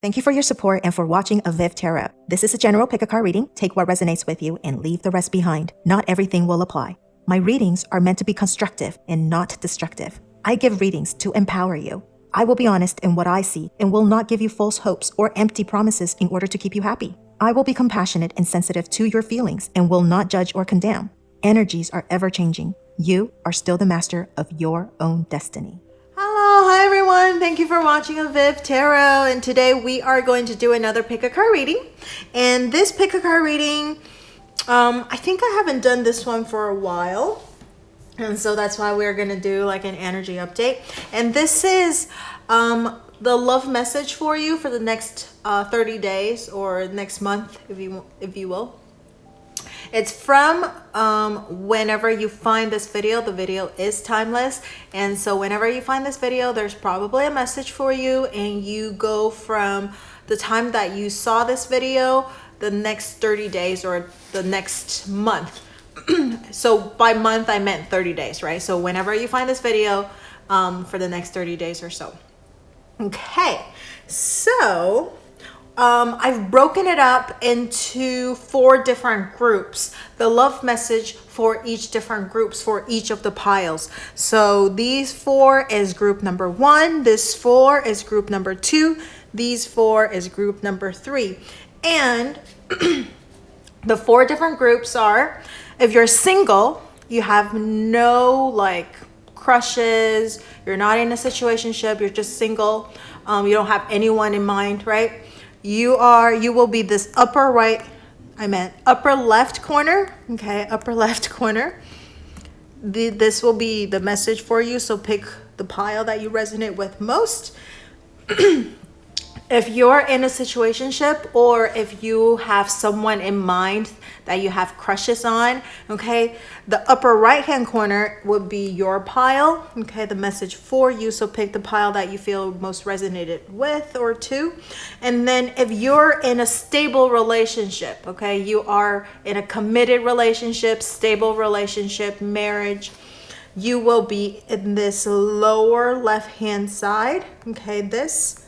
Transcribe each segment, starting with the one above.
Thank you for your support and for watching avivTarot. This is a general pick-a-card reading. Take what resonates with you and leave the rest behind. Not everything will apply. My readings are meant to be constructive and not destructive. I give readings to empower you. I will be honest in what I see and will not give you false hopes or empty promises in order to keep you happy. I will be compassionate and sensitive to your feelings and will not judge or condemn. Energies are ever-changing. You are still the master of your own destiny. Hi everyone, thank you for watching avivTarot, and today we are going to do another pick-a-card reading. And this pick-a-card reading, I think I haven't done this one for a while, and so that's why we're going to do like an energy update. And this is the love message for you for the next 30 days or next month, if you will. It's from whenever you find this video. The video is timeless, and so whenever you find this video, there's probably a message for you, and you go from the time that you saw this video, the next 30 days or the next month. So by month I meant 30 days, right? So whenever you find this video, for the next 30 days or so. Okay, so I've broken it up into 4 different groups. The love message for each different groups for each of the piles. So these 4 is group number 1. This 4 is group number 2. These 4 is group number 3. And the 4 different groups are, if you're single, you have no like crushes, you're not in a situationship, you're just single, you don't have anyone in mind, right? You will be this upper left corner. Okay, upper left corner. This will be the message for you. So pick the pile that you resonate with most. If you're in a situationship, or if you have someone in mind that you have crushes on, okay, the upper right hand corner would be your pile, okay, the message for you. So pick the pile that you feel most resonated with or to. And then if you're in a stable relationship, okay, you are in a committed relationship, stable relationship, marriage, you will be in this lower left hand side, okay, this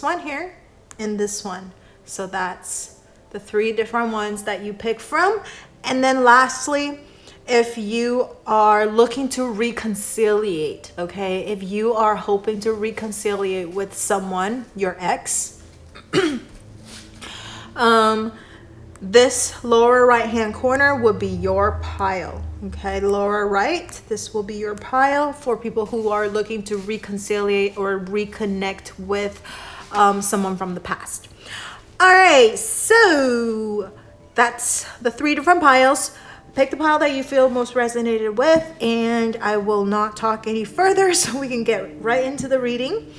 one here and this one. So that's the 3 different ones that you pick from. And then lastly, if you are looking to reconciliate, okay, if you are hoping to reconciliate with someone, your ex, this lower right hand corner would be your pile. Okay, lower right, this will be your pile for people who are looking to reconciliate or reconnect with someone from the past. All right, so that's the 3 different piles. Pick the pile that you feel most resonated with, and I will not talk any further so we can get right into the reading.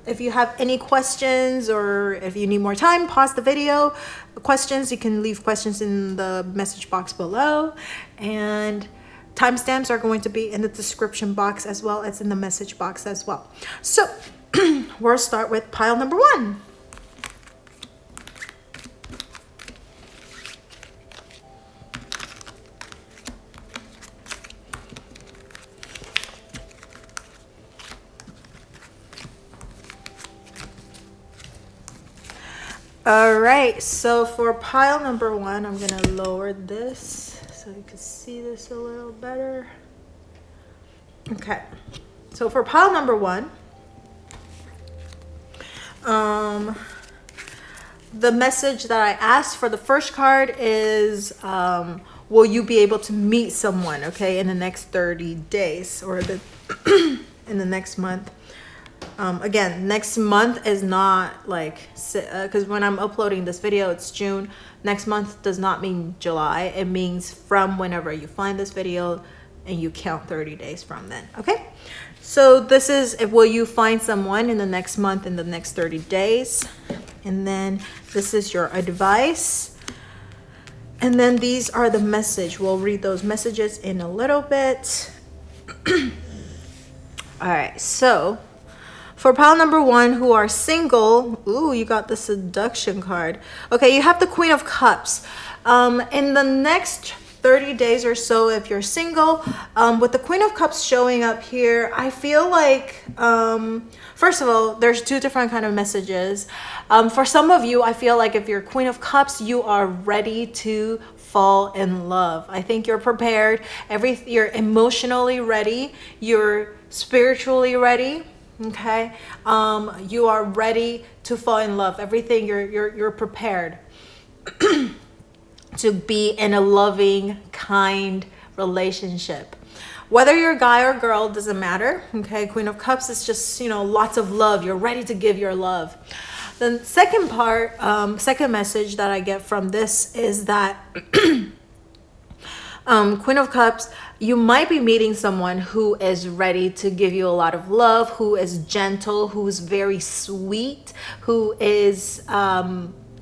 If you have any questions, or if you need more time, pause the video. Questions, you can leave questions in the message box below, and timestamps are going to be in the description box as well as in the message box as well. So we'll start with pile number 1. All right, so for pile number 1, I'm gonna lower this so you can see this a little better. Okay, so for pile number 1, the message that I asked for the first card is, will you be able to meet someone, okay, in the next 30 days or in the next month? Again, next month is not like, because when I'm uploading this video, it's June. Next month does not mean July. It means from whenever you find this video, and you count 30 days from then. Okay, so this is, will you find someone in the next month, in the next 30 days? And then this is your advice. And then these are the message. We'll read those messages in a little bit. All right, so for pile number 1 who are single, ooh, you got the seduction card. Okay, you have the Queen of Cups. In the next 30 days or so if you're single. With the Queen of Cups showing up here, I feel like, first of all, there's two different kind of messages. For some of you, I feel like if you're Queen of Cups, you are ready to fall in love. I think you're prepared. You're emotionally ready. You're spiritually ready. Okay. You are ready to fall in love. Everything you're prepared to be in a loving, kind relationship. Whether you're a guy or girl, doesn't matter. Okay. Queen of Cups is just, lots of love. You're ready to give your love. The second part, second message that I get from this is that Queen of Cups, you might be meeting someone who is ready to give you a lot of love, who is gentle, who's very sweet, who is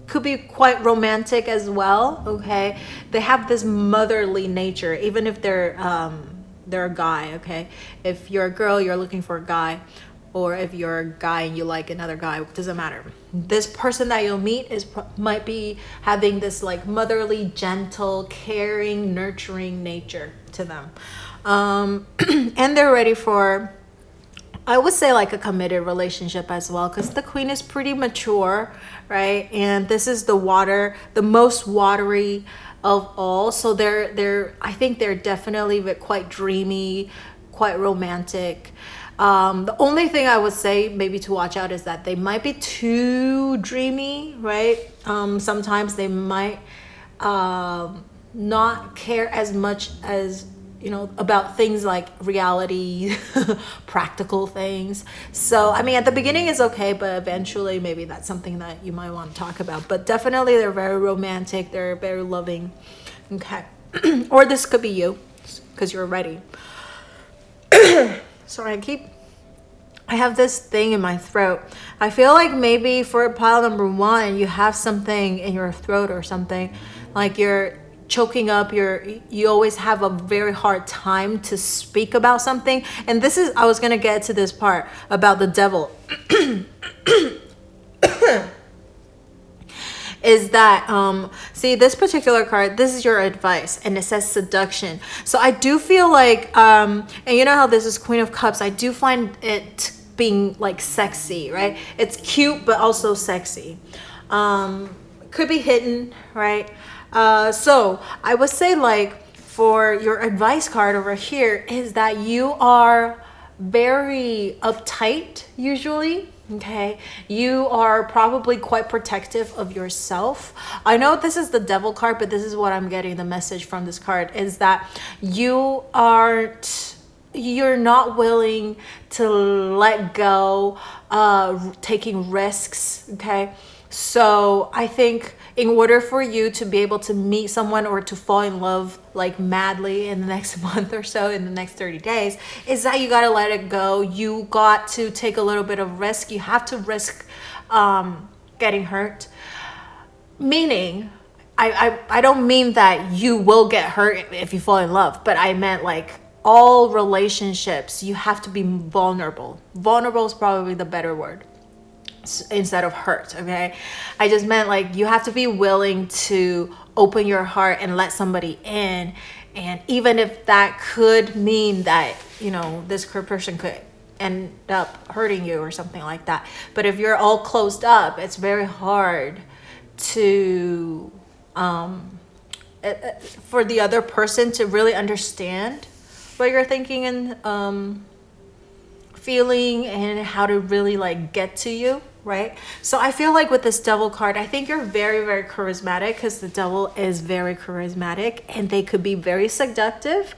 could be quite romantic as well. Okay, they have this motherly nature, even if they're a guy. Okay, if you're a girl, you're looking for a guy, or if you're a guy and you like another guy, it doesn't matter. This person that you'll meet might be having this like motherly, gentle, caring, nurturing nature to them. And they're ready for, I would say, like a committed relationship as well, because the Queen is pretty mature, right? And this is the most watery of all. So I think they're definitely quite dreamy, quite romantic. The only thing I would say maybe to watch out is that they might be too dreamy, right? Sometimes they might not care as much as, about things like reality, practical things. So, I mean, at the beginning it's okay, but eventually maybe that's something that you might want to talk about. But definitely they're very romantic. They're very loving. Okay. Or this could be you because you're ready. Sorry, I have this thing in my throat. I feel like maybe for pile number 1, you have something in your throat or something, like you're choking up, you always have a very hard time to speak about something. And I was gonna get to this part about the devil. Is that see this particular card, this is your advice, and it says seduction. So I do feel like and you know how this is Queen of Cups, I do find it being like sexy, right? It's cute but also sexy. Could be hidden, right? So I would say, like, for your advice card over here is that you are very uptight usually. Okay, you are probably quite protective of yourself. I know this is the devil card, but this is what I'm getting the message from this card, is that you're not willing to let go, taking risks. Okay, so I think in order for you to be able to meet someone or to fall in love like madly in the next month or so, in the next 30 days, is that you got to let it go. You got to take a little bit of risk. You have to risk getting hurt. Meaning, I don't mean that you will get hurt if you fall in love, but I meant like all relationships, you have to be vulnerable. Vulnerable is probably the better word instead of hurt. Okay, I just meant like you have to be willing to open your heart and let somebody in, and even if that could mean that this person could end up hurting you or something like that. But if you're all closed up, it's very hard to for the other person to really understand what you're thinking and feeling, and how to really like get to you. Right? So I feel like with this devil card, I think you're very, very charismatic, because the devil is very charismatic and they could be very seductive.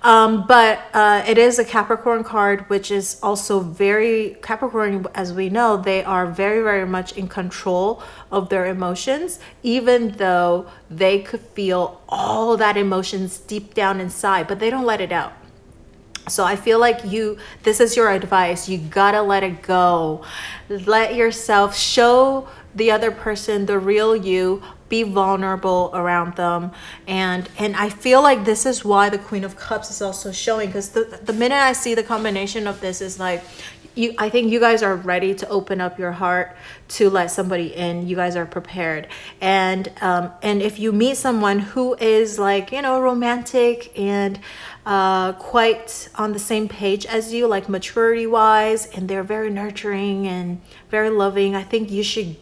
But it is a Capricorn card, which is also very Capricorn. As we know, they are very, very much in control of their emotions, even though they could feel all that emotions deep down inside, but they don't let it out. So I feel like this is your advice. You gotta let it go. Let yourself show the other person the real you. Be vulnerable around them. And I feel like this is why the Queen of Cups is also showing, because the minute I see the combination of this is like I think you guys are ready to open up your heart to let somebody in. You guys are prepared. And if you meet someone who is like, romantic and quite on the same page as you, like maturity wise, and they're very nurturing and very loving, I think you should,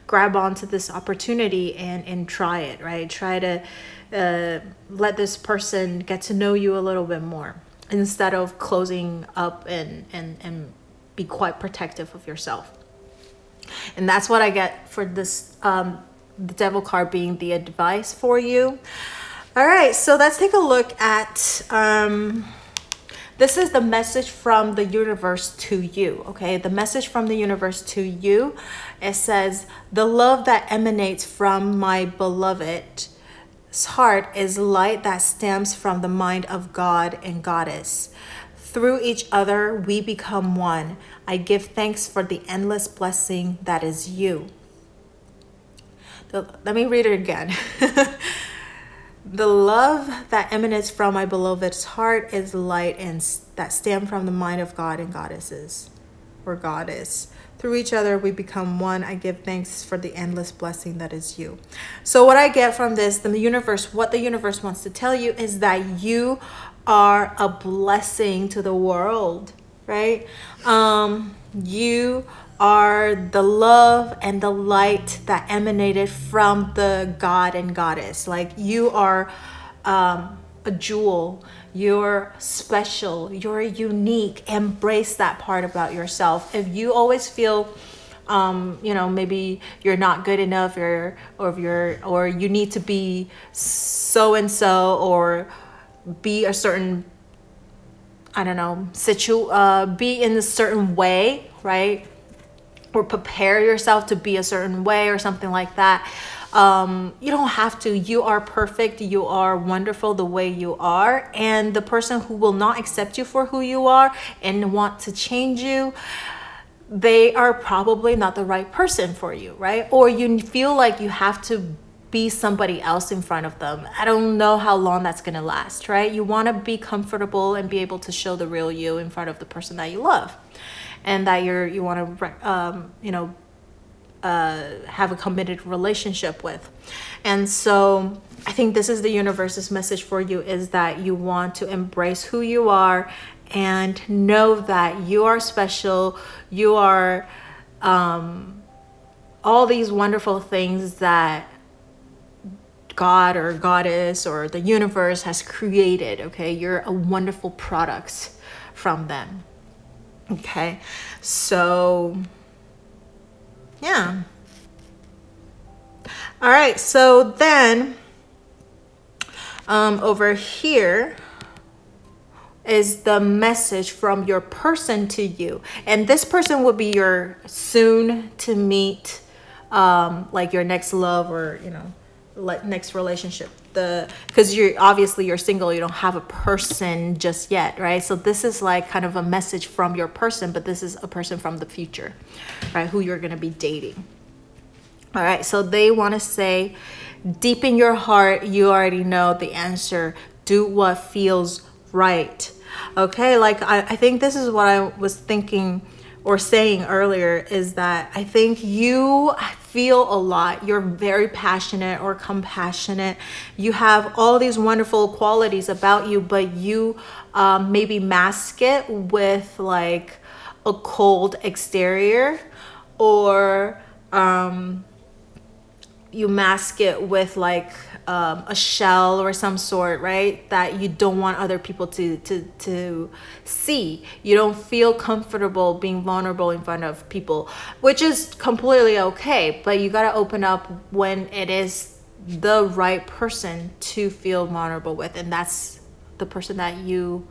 grab onto this opportunity and try it, right? Try to let this person get to know you a little bit more, instead of closing up and be quite protective of yourself. And that's what I get for this, the Devil card being the advice for you. All right, so let's take a look at, this is the message from the universe to you, okay? The message from the universe to you, it says, the love that emanates from my beloved's heart is light that stems from the mind of God and Goddess. Through each other, we become one. I give thanks for the endless blessing that is you. Let me read it again. The love that emanates from my beloved's heart is light and that stems from the mind of God and Goddesses, or Goddess. Through each other, we become one. I give thanks for the endless blessing that is you. So what I get from this, what the universe wants to tell you is that you are a blessing to the world, right? You are the love and the light that emanated from the God and Goddess. Like, you are a jewel. You're special. You're unique. Embrace that part about yourself. If you always feel, maybe you're not good enough, or you need to be so and so, or be a certain, be in a certain way, right? Or prepare yourself to be a certain way or something like that. You don't have to. You are perfect. You are wonderful the way you are. And the person who will not accept you for who you are and want to change you, they are probably not the right person for you, right? Or you feel like you have to be somebody else in front of them. I don't know how long that's going to last, right? You want to be comfortable and be able to show the real you in front of the person that you love, and that you want to have a committed relationship with. And so I think this is the universe's message for you, is that you want to embrace who you are and know that you are special. You are all these wonderful things that God or Goddess or the universe has created, okay? You're a wonderful product from them. Okay, so yeah. All right, so then over here is the message from your person to you. And this person will be your soon to meet, like your next love, or, next relationship. Because you're single, you don't have a person just yet, right? So this is like kind of a message from your person, but this is a person from the future, right? Who you're going to be dating. All right, so they want to say, deep in your heart, you already know the answer. Do what feels right. Okay, like I think this is what I was thinking or saying earlier, is that I think you feel a lot. You're very passionate or compassionate. You have all these wonderful qualities about you, but you maybe mask it with like a cold exterior, or you mask it with like a shell or some sort, right? That you don't want other people to see. You don't feel comfortable being vulnerable in front of people, which is completely okay. But you got to open up when it is the right person to feel vulnerable with. And that's the person that you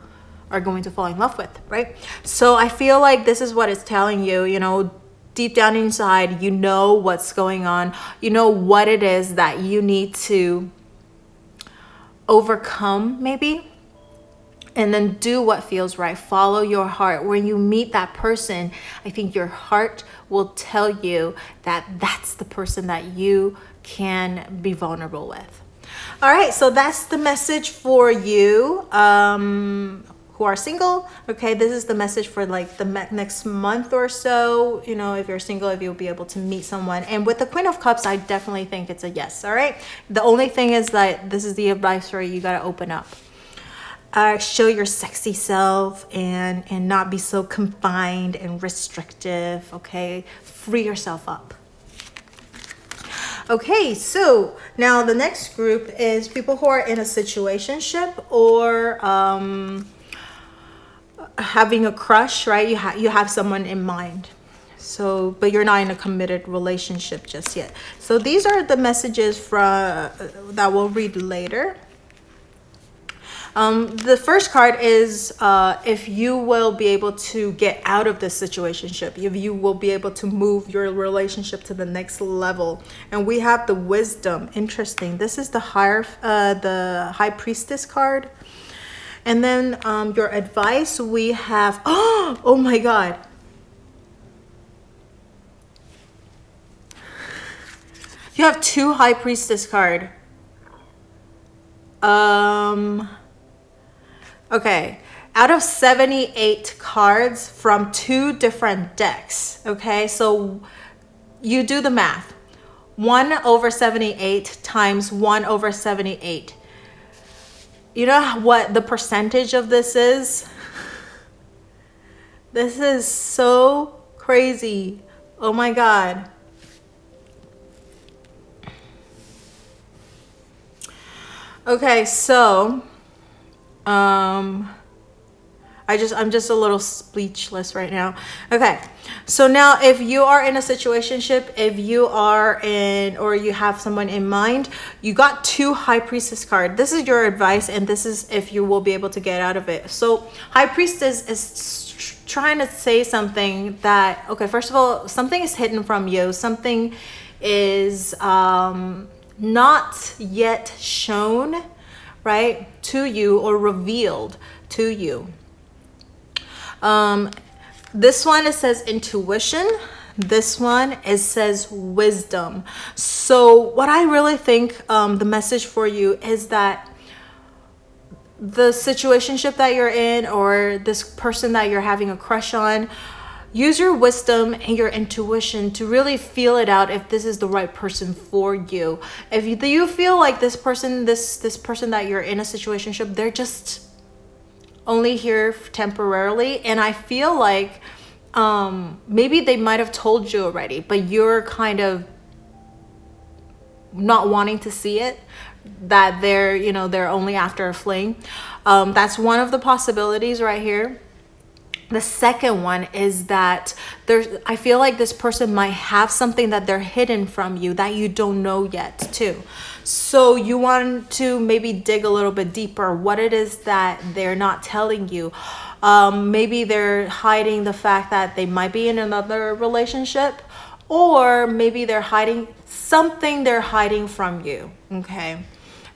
are going to fall in love with, right? So I feel like this is what it's telling you, deep down inside, you know what's going on. You know what it is that you need to overcome, maybe. And then do what feels right. Follow your heart. When you meet that person, I think your heart will tell you that that's the person that you can be vulnerable with. All right, so that's the message for you. who are single, okay, this is the message for like the next month or so. You know, if you're single, if you'll be able to meet someone. And with the Queen of Cups, I definitely think it's a yes. All right. The only thing is that this is the advice for you. You got to open up. Show your sexy self and not be so confined and restrictive. Okay. Free yourself up. Okay, so now the next group is people who are in a situationship or having a crush, right? You have someone in mind. So, but you're not in a committed relationship just yet. So these are the messages from that we'll read later. The first card is if you will be able to get out of this situationship, if you will be able to move your relationship to the next level. And we have the Wisdom. Interesting. This is the High Priestess card. And then your advice, we have, oh my God. You have 2 High Priestess card. Okay, out of 78 cards from 2 different decks, okay? So you do the math. 1/78 times 1/78. You know what the percentage of this is? This is so crazy. Oh my God. Okay, so I'm just a little speechless right now. Okay, so now if you are in a situationship, if you are in, or you have someone in mind, you got 2 High Priestess card. This is your advice, and this is if you will be able to get out of it. So High Priestess is trying to say something that, okay, first of all, something is hidden from you. Something is not yet shown, right, to you or revealed to you. This one, it says intuition. This one, it says wisdom. So what I really think the message for you is that the situationship that you're in, or this person that you're having a crush on, use your wisdom and your intuition to really feel it out if this is the right person for you. If you feel like this person that you're in a situationship, they're just only here temporarily, and I feel like maybe they might have told you already, but you're kind of not wanting to see it, that they're only after a fling. That's one of the possibilities right here. The second one is that I feel like this person might have something that they're hidden from you that you don't know yet too. So you want to maybe dig a little bit deeper, what it is that they're not telling you. Maybe they're hiding the fact that they might be in another relationship, or maybe they're hiding something they're hiding from you, okay,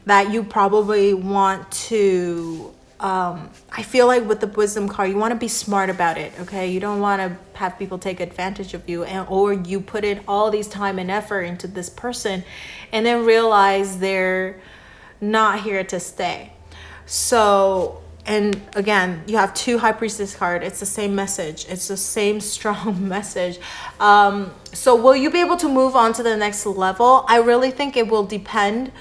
that you probably want to I feel like with the wisdom card, you want to be smart about it, okay? You don't want to have people take advantage of you, or you put in all these time and effort into this person and then realize they're not here to stay. So, and again, you have 2 High Priestess card. It's the same message. It's the same strong message. So will you be able to move on to the next level? I really think it will depend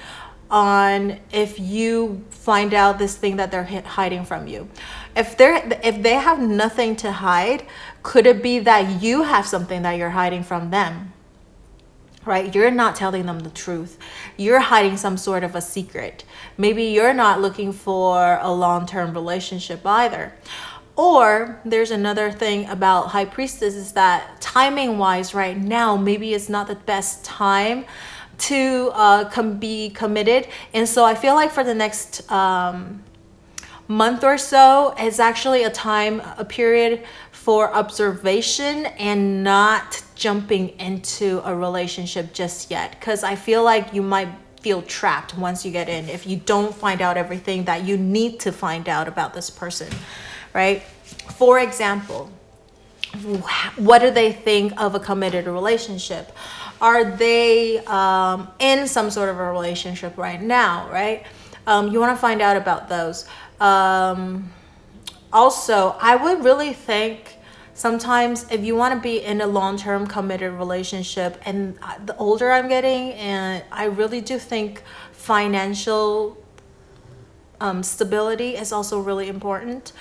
on if you find out this thing that they're hiding from you. If they have nothing to hide, could it be that you have something that you're hiding from them? Right? You're not telling them the truth. You're hiding some sort of a secret. Maybe you're not looking for a long-term relationship either. Or there's another thing about High Priestess, is that timing wise right now, maybe it's not the best time to be committed. And so I feel like for the next month or so, it's actually a period for observation and not jumping into a relationship just yet. Because I feel like you might feel trapped once you get in if you don't find out everything that you need to find out about this person, right? For example, what do they think of a committed relationship? Are they in some sort of a relationship right now, right? You want to find out about those. Also, I would really think sometimes if you want to be in a long-term committed relationship, and the older I'm getting, and I really do think financial stability is also really important.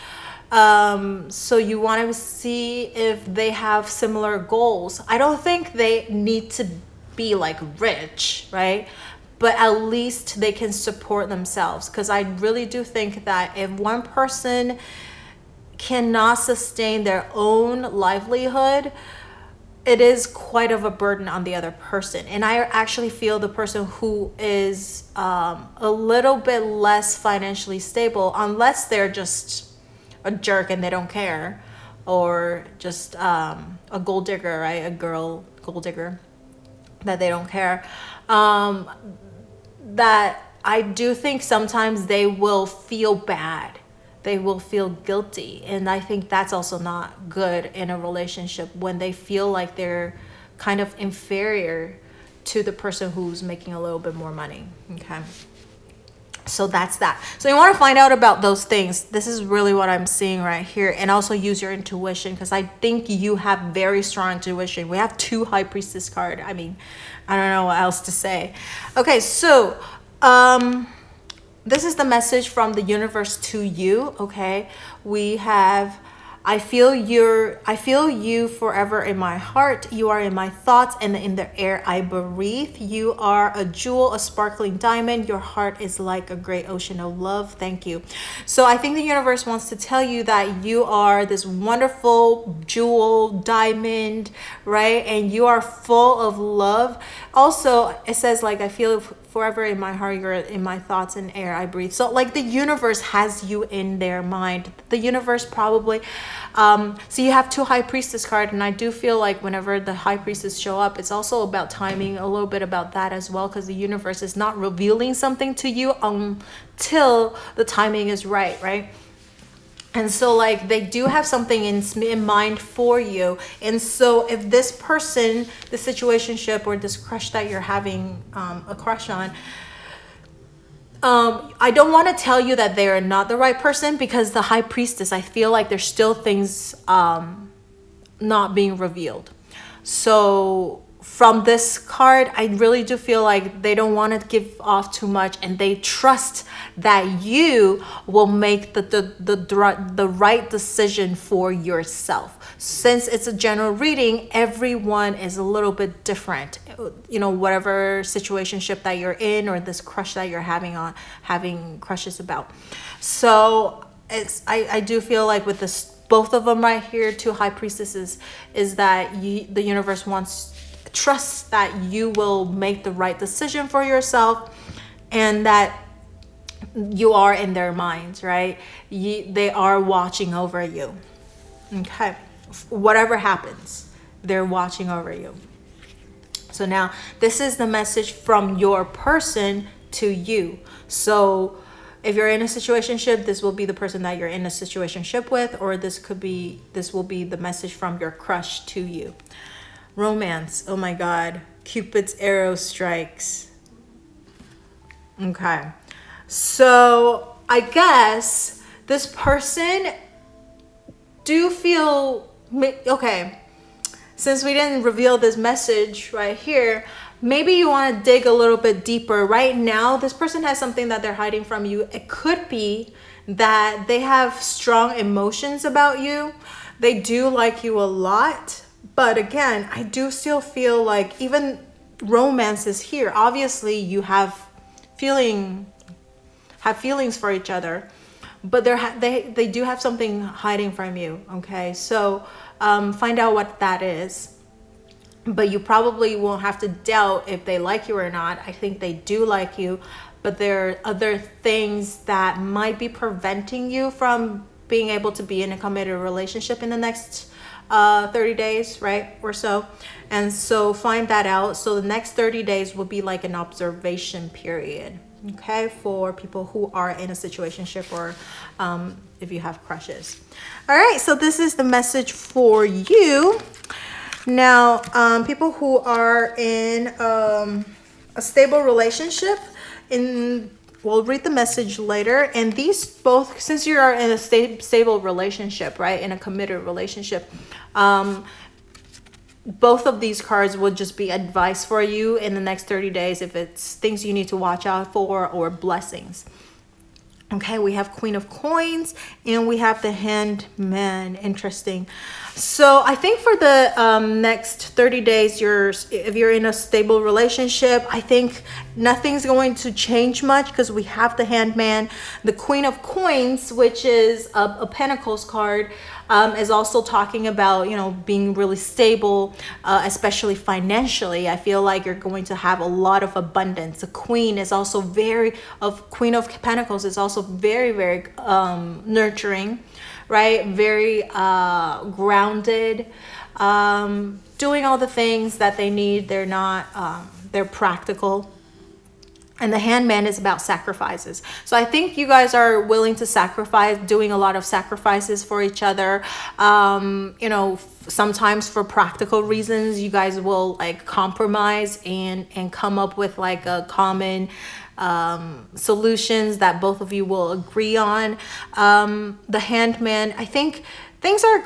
So you want to see if they have similar goals. I don't think they need to be like rich, right? But at least they can support themselves, because I really do think that if one person cannot sustain their own livelihood, it is quite of a burden on the other person. And I actually feel the person who is a little bit less financially stable, unless they're just a jerk and they don't care, or just a gold digger, right? A girl gold digger that they don't care, that I do think sometimes they will feel bad. They will feel guilty. And I think that's also not good in a relationship, when they feel like they're kind of inferior to the person who's making a little bit more money. Okay. So that's that. So you want to find out about those things. This is really what I'm seeing right here. And also use your intuition, because I think you have very strong intuition. We have 2 High Priestess card. I mean, I don't know what else to say. Okay, so this is the message from the universe to you. Okay, we have, I feel you forever in my heart. You are in my thoughts and in the air I breathe. You are a jewel, a sparkling diamond. Your heart is like a great ocean of love. Thank you. So I think the universe wants to tell you that you are this wonderful jewel, diamond, right? And you are full of love. Also, it says like, I feel forever in my heart, you're in my thoughts and air I breathe. So like the universe has you in their mind. The universe probably, so you have 2 High Priestess card, and I do feel like whenever the High Priestess show up, it's also about timing, a little bit about that as well, because the universe is not revealing something to you until the timing is right, right? And so like they do have something in mind for you. And so if this person, the situationship or this crush that you're having a crush on, I don't want to tell you that they are not the right person, because the High Priestess, I feel like there's still things not being revealed. So from this card, I really do feel like they don't want to give off too much, and they trust that you will make the right decision for yourself. Since it's a general reading, everyone is a little bit different. You know, whatever situationship that you're in, or this crush that you're having crushes about. So I do feel like with this, both of them right here, 2 High Priestesses, is that the universe trusts that you will make the right decision for yourself, and that you are in their minds, right? They are watching over you. Okay, whatever happens, they're watching over you. So now this is the message from your person to you. So if you're in a situationship, this will be the person that you're in a situationship with, or this will be the message from your crush to you. Romance. Oh my God. Cupid's arrow strikes. Okay. So I guess this person do feel, okay, since we didn't reveal this message right here, maybe you want to dig a little bit deeper. Right now, this person has something that they're hiding from you. It could be that they have strong emotions about you. They do like you a lot. But again, I do still feel like even romance is here. Obviously, you have feelings for each other, but they do have something hiding from you. Okay, so find out what that is. But you probably won't have to doubt if they like you or not. I think they do like you, but there are other things that might be preventing you from being able to be in a committed relationship in the next 30 days, right, or so. And so find that out. So the next 30 days will be like an observation period, okay, for people who are in a situationship, or if you have crushes. All right, so this is the message for you. Now, people who are in a stable relationship, in we'll read the message later. And these both, since you are in a stable relationship, right, in a committed relationship, both of these cards will just be advice for you in the next 30 days if it's things you need to watch out for or blessings. Okay, we have Queen of Coins and we have the Hangman. Interesting. So I think for the next 30 days, if you're in a stable relationship, I think nothing's going to change much because we have the Hangman. The Queen of Coins, which is a Pentacles card, is also talking about, you know, being really stable, especially financially. I feel like you're going to have a lot of abundance. The Queen is also Queen of Pentacles is also very, very nurturing, right? Very grounded, doing all the things that they need. They're not, they're practical. And the Hangman is about sacrifices. So I think you guys are willing to sacrifice, doing a lot of sacrifices for each other. You know, sometimes for practical reasons, you guys will like compromise and come up with like a common solutions that both of you will agree on. The Hangman, I think things are,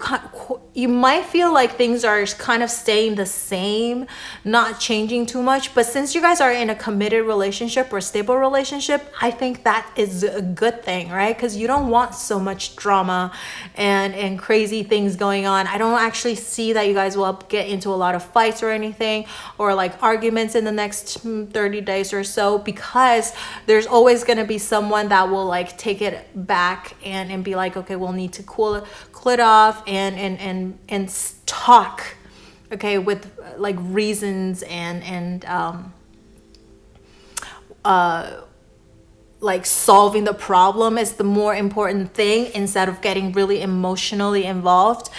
you might feel like things are kind of staying the same, not changing too much. But since you guys are in a committed relationship or stable relationship, I think that is a good thing, right? Because you don't want so much drama and crazy things going on. I don't actually see that you guys will get into a lot of fights or anything, or like arguments in the next 30 days or so, because there's always going to be someone that will like take it back and be like, okay, we'll need to cool it off and talk, okay, with like reasons and like solving the problem is the more important thing instead of getting really emotionally involved.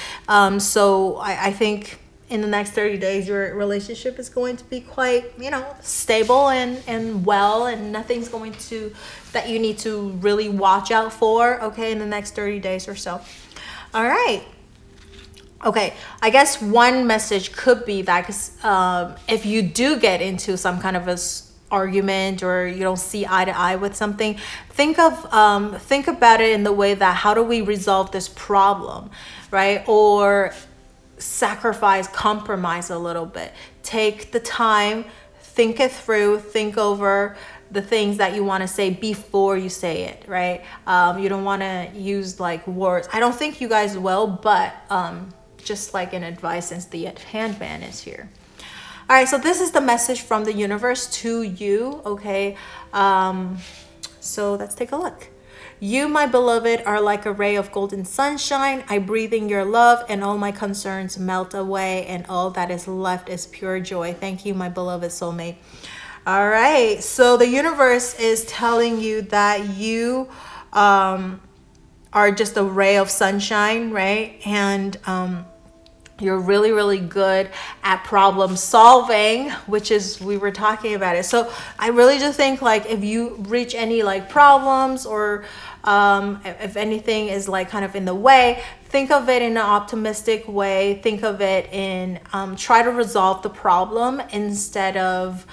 So I think in the next 30 days your relationship is going to be quite, you know, stable and well, and nothing's going to that you need to really watch out for, okay, in the next 30 days or so. All right. Okay, I guess one message could be that if you do get into some kind of a argument or you don't see eye to eye with something, think about it in the way that how do we resolve this problem, right? Or compromise a little bit. Take the time, think it through, think over the things that you want to say before you say it, right? You don't want to use like words. I don't think you guys will, but just like an advice since the Hangman is here. All right, so this is the message from the universe to you, okay? So let's take a look. You, my beloved, are like a ray of golden sunshine. I breathe in your love and all my concerns melt away and all that is left is pure joy. Thank you, my beloved soulmate. All right, so the universe is telling you that you are just a ray of sunshine, right? And you're really, really good at problem solving, which is, we were talking about it. So I really just think like if you reach any like problems or if anything is like kind of in the way, think of it in an optimistic way. Think of it in try to resolve the problem instead of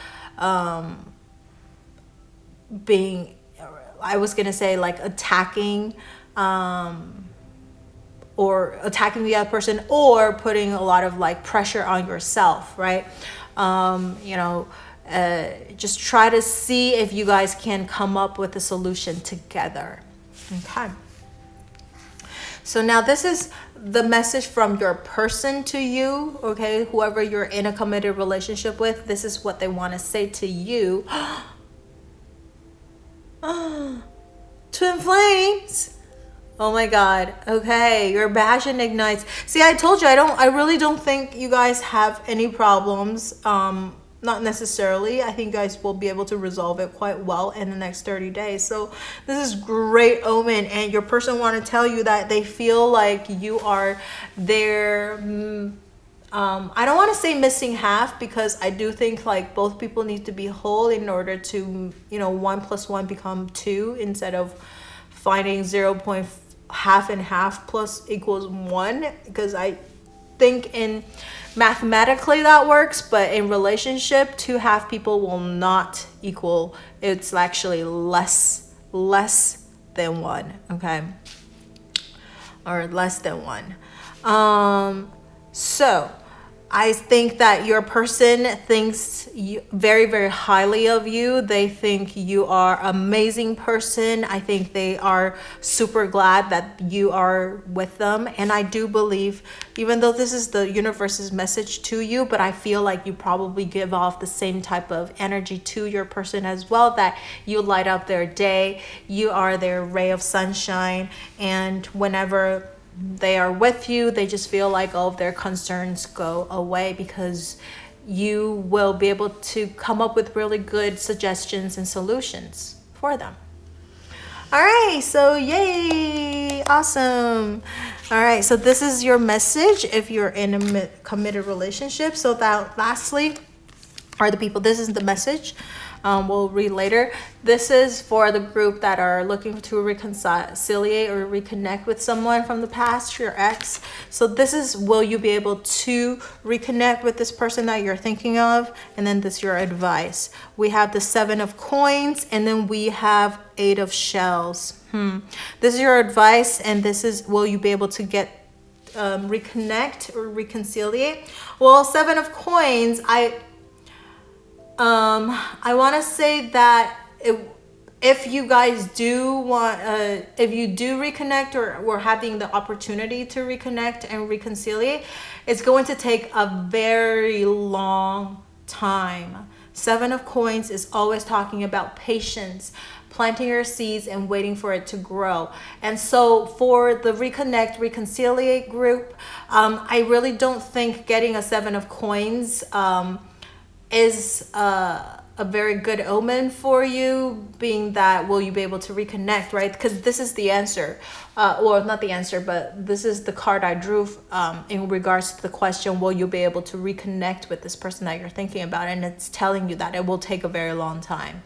being, I was gonna say like attacking or attacking the other person or putting a lot of like pressure on yourself, right? You know, just try to see if you guys can come up with a solution together. Okay. So now this is the message from your person to you, okay? Whoever you're in a committed relationship with, this is what they want to say to you. Twin flames. Oh my God. Okay, your passion ignites. See, I told you I really don't think you guys have any problems. Not necessarily. I think you guys will be able to resolve it quite well in the next 30 days. So this is great omen, and your person want to tell you that they feel like you are their I don't want to say missing half, because I do think like both people need to be whole in order to, you know, 1 + 1 become 2 instead of finding 0.5 and half plus equals 1, because think in mathematically that works, but in relationship, 2 half people will not equal. It's actually less than 1, okay? Or less than 1. So I think that your person thinks very, very highly of you. They think you are an amazing person. I think they are super glad that you are with them. And I do believe, even though this is the universe's message to you, but I feel like you probably give off the same type of energy to your person as well, that you light up their day. You are their ray of sunshine. And whenever they are with you, they just feel like all of their concerns go away, because you will be able to come up with really good suggestions and solutions for them. All right, so yay, awesome. All right, so this is your message if you're in a committed relationship. So that lastly are the people, this is the message. We'll read later. This is for the group that are looking to reconciliate or reconnect with someone from the past, your ex. So this is, will you be able to reconnect with this person that you're thinking of? And then this is your advice. We have the 7 of coins, and then we have 8 of shells. This is your advice, and this is, will you be able to get reconnect or reconciliate? Well, 7 of coins, I want to say that if you guys do want, if you do reconnect or having the opportunity to reconnect and reconciliate, it's going to take a very long time. 7 of coins is always talking about patience, planting your seeds and waiting for it to grow. And so for the reconnect, reconciliate group, I really don't think getting a 7 of coins is a very good omen for you, being that will you be able to reconnect, right? Because this is the answer, or not the answer, but this is the card I drew in regards to the question, will you be able to reconnect with this person that you're thinking about? And it's telling you that it will take a very long time.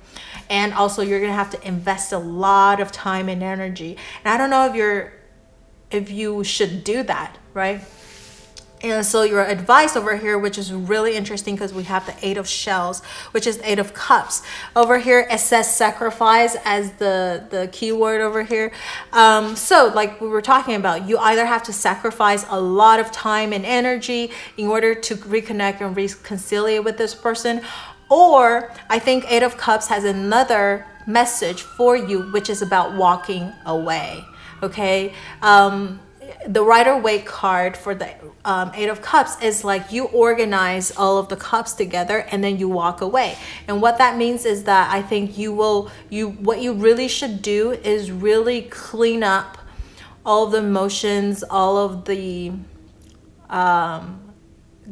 And also you're gonna have to invest a lot of time and energy. And I don't know if you should do that, right? And so your advice over here, which is really interesting because we have the 8 of shells, which is 8 of cups. Over here, it says sacrifice as the keyword over here. So like we were talking about, you either have to sacrifice a lot of time and energy in order to reconnect and reconcile with this person. Or I think 8 of cups has another message for you, which is about walking away. Okay. The Rider-Waite card for the 8 of cups is like you organize all of the cups together and then you walk away. And what that means is that I think what you really should do is really clean up all of the emotions, all of the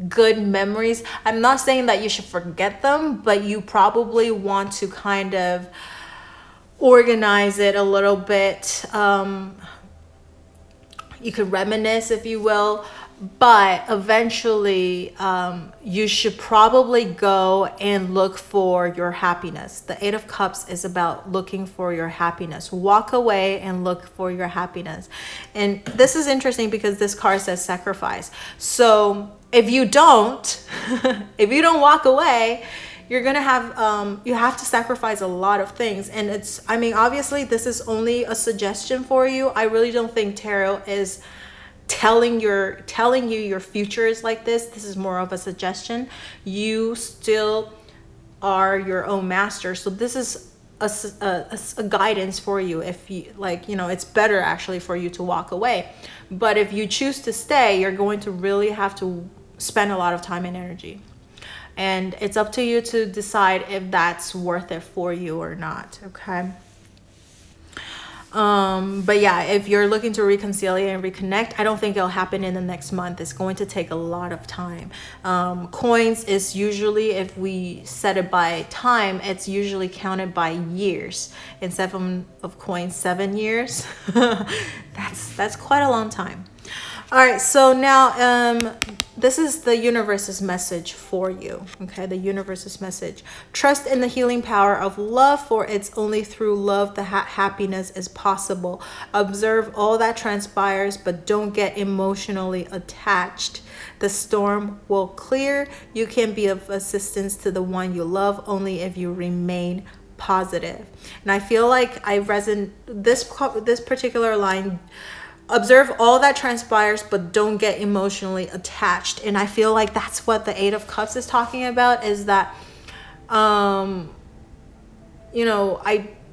good memories. I'm not saying that you should forget them, but you probably want to kind of organize it a little bit. You could reminisce, if you will, but eventually you should probably go and look for your happiness. The 8 of cups is about looking for your happiness. Walk away and look for your happiness. And this is interesting because this card says sacrifice. So if you don't, if you don't walk away, you're gonna have you have to sacrifice a lot of things. And it's, I mean, obviously this is only a suggestion for you. I really don't think tarot is telling you your future is like this. This is more of a suggestion. You still are your own master, so this is a guidance for you. If you like, you know, it's better actually for you to walk away, but if you choose to stay, you're going to really have to spend a lot of time and energy. And it's up to you to decide if that's worth it for you or not, okay? But yeah, if you're looking to reconcile and reconnect, I don't think it'll happen in the next month. It's going to take a lot of time. Coins is usually, if we set it by time, it's usually counted by years. And 7 of coins, 7 years. That's quite a long time. All right, so now this is the universe's message for you. Okay, the universe's message. Trust in the healing power of love, for it's only through love that happiness is possible. Observe all that transpires, but don't get emotionally attached. The storm will clear. You can be of assistance to the one you love only if you remain positive. And I feel like I resonate this particular line. Observe all that transpires, but don't get emotionally attached. And I feel like that's what the Eight of Cups is talking about, is that,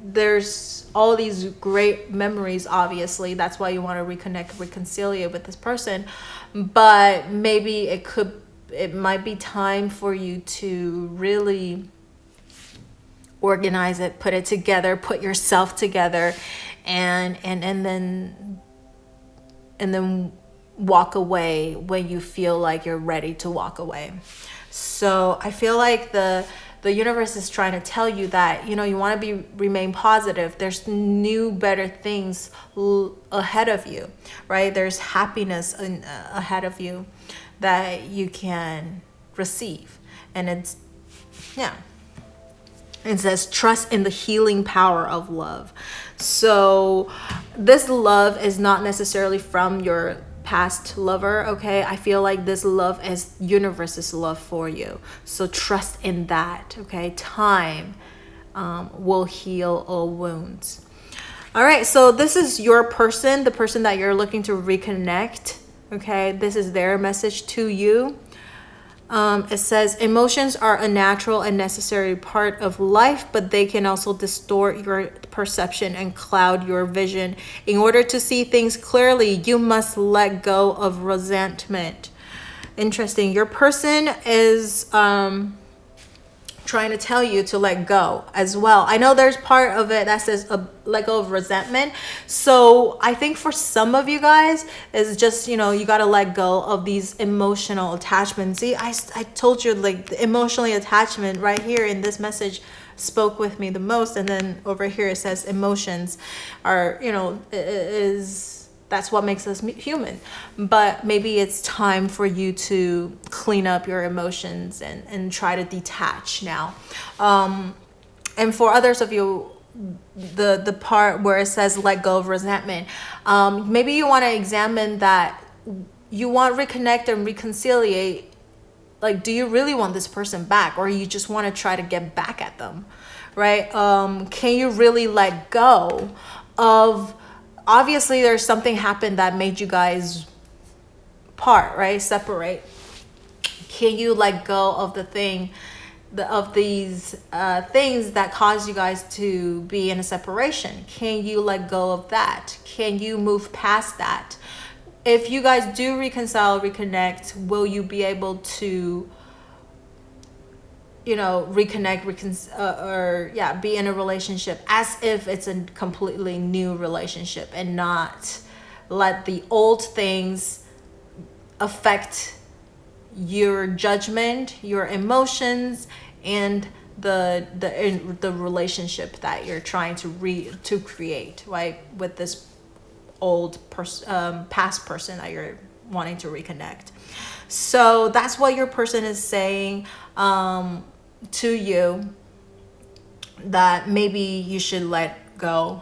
there's all these great memories, obviously. That's why you want to reconnect, reconcile with this person. But maybe it might be time for you to really organize it, put it together, put yourself together, and then walk away when you feel like you're ready to walk away. So I feel like the universe is trying to tell you that, you want to remain positive. There's new, better things ahead of you, right? There's happiness ahead of you that you can receive. And it says, trust in the healing power of love. So this love is not necessarily from your past lover, okay? I feel like this love is universe's love for you. So trust in that, okay? Time will heal all wounds. All right, so this is your person, the person that you're looking to reconnect, okay? This is their message to you. It says, emotions are a natural and necessary part of life, but they can also distort your perception and cloud your vision. In order to see things clearly, you must let go of resentment. Interesting. Your person is trying to tell you to let go as well. I know there's part of it that says let go of resentment. So I think for some of you guys, it's just, you got to let go of these emotional attachments. See, I told you, like, the emotionally attachment right here in this message spoke with me the most. And then over here it says emotions are, that's what makes us human. But maybe it's time for you to clean up your emotions and try to detach now. And for others of you, the part where it says let go of resentment, maybe you want to examine that. You want to reconnect and reconciliate. Like, do you really want this person back, or you just want to try to get back at them, right? Can you really let go of... Obviously, there's something happened that made you guys part, right? Separate. Can you let go of these things that caused you guys to be in a separation? Can you let go of that? Can you move past that? If you guys do reconcile, reconnect, will you be able to, reconnect, be in a relationship as if it's a completely new relationship, and not let the old things affect your judgment, your emotions, and the relationship that you're trying to create, right, with this old past person that you're wanting to reconnect. So that's what your person is saying to you, that maybe you should let go.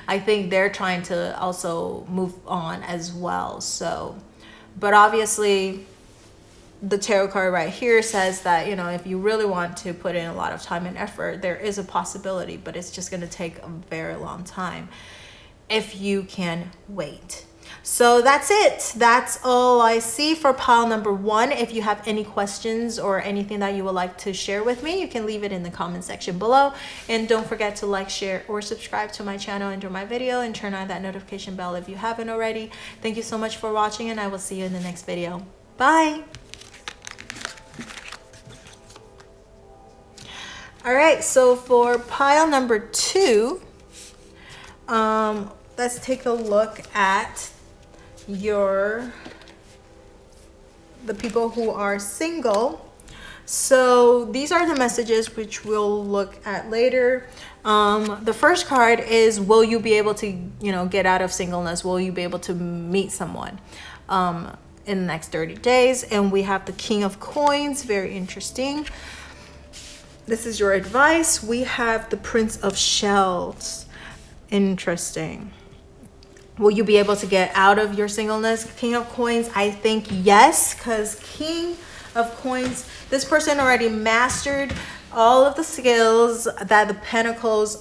I think they're trying to also move on as well. So, but obviously the tarot card right here says that, if you really want to put in a lot of time and effort, there is a possibility, but it's just going to take a very long time if you can wait. So that's it. That's all I see for pile number 1. If you have any questions or anything that you would like to share with me, you can leave it in the comment section below. And don't forget to like, share, or subscribe to my channel under my video, and turn on that notification bell if you haven't already. Thank you so much for watching, and I will see you in the next video. Bye. All right, so for pile number 2, let's take a look at the people who are single. So these are the messages which we'll look at later. The first card is, will you be able to, get out of singleness? Will you be able to meet someone in the next 30 days? And we have the King of Coins, very interesting. This is your advice. We have the Prince of Shells, interesting. Will you be able to get out of your singleness? King of Coins, I think yes, because King of Coins, this person already mastered all of the skills that the Pentacles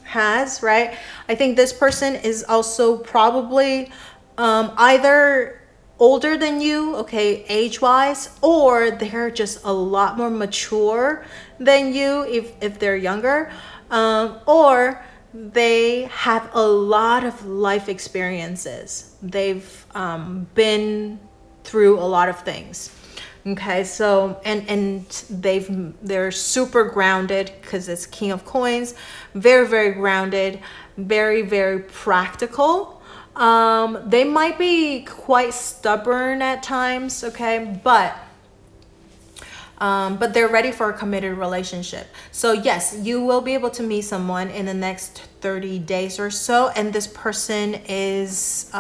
has, right? I think this person is also probably either older than you, okay, age-wise, or they're just a lot more mature than you if they're younger, or they have a lot of life experiences. They've been through a lot of things. Okay, so and they're super grounded because it's King of Coins, very, very grounded, very, very practical. They might be quite stubborn at times, okay, but they're ready for a committed relationship. So yes, you will be able to meet someone in the next 30 days or so, and this person is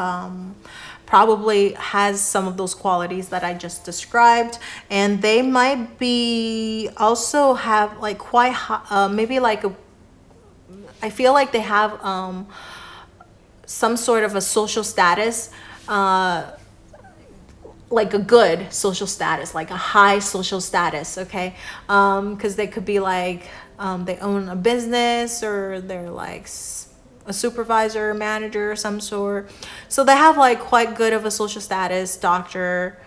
probably has some of those qualities that I just described, and they might be also have like quite maybe like I feel like they have some sort of a social status, like a good social status, like a high social status, okay? Because they could be like, they own a business, or they're like a supervisor, manager, or some sort. So they have like quite good of a social status, doctor,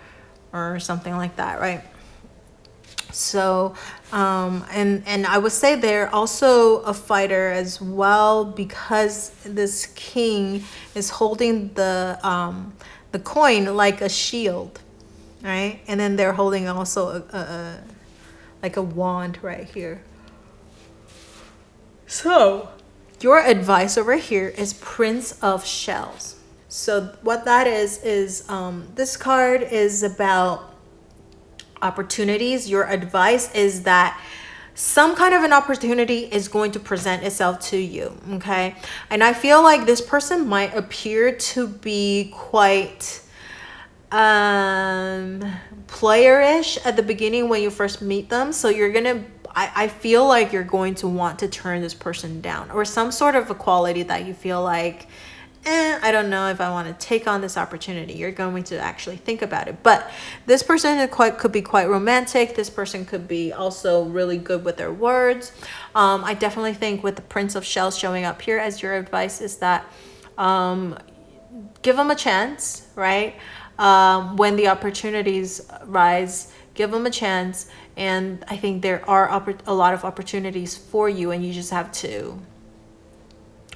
or something like that, right? So and I would say they're also a fighter as well, because this king is holding the coin like a shield, right? And then they're holding also a like a wand right here. So your advice over here is Prince of Shells. So what that is this card is about opportunities. Your advice is that some kind of an opportunity is going to present itself to you, okay? And I feel like this person might appear to be quite playerish at the beginning when you first meet them. So you're gonna, I feel like you're going to want to turn this person down, or some sort of a quality that you feel like, I don't know if I want to take on this opportunity. You're going to actually think about it. But this person could be quite romantic. This person could be also really good with their words. I definitely think with the Prince of Shells showing up here as your advice is that give them a chance, right? When the opportunities rise, give them a chance. And I think there are a lot of opportunities for you, and you just have to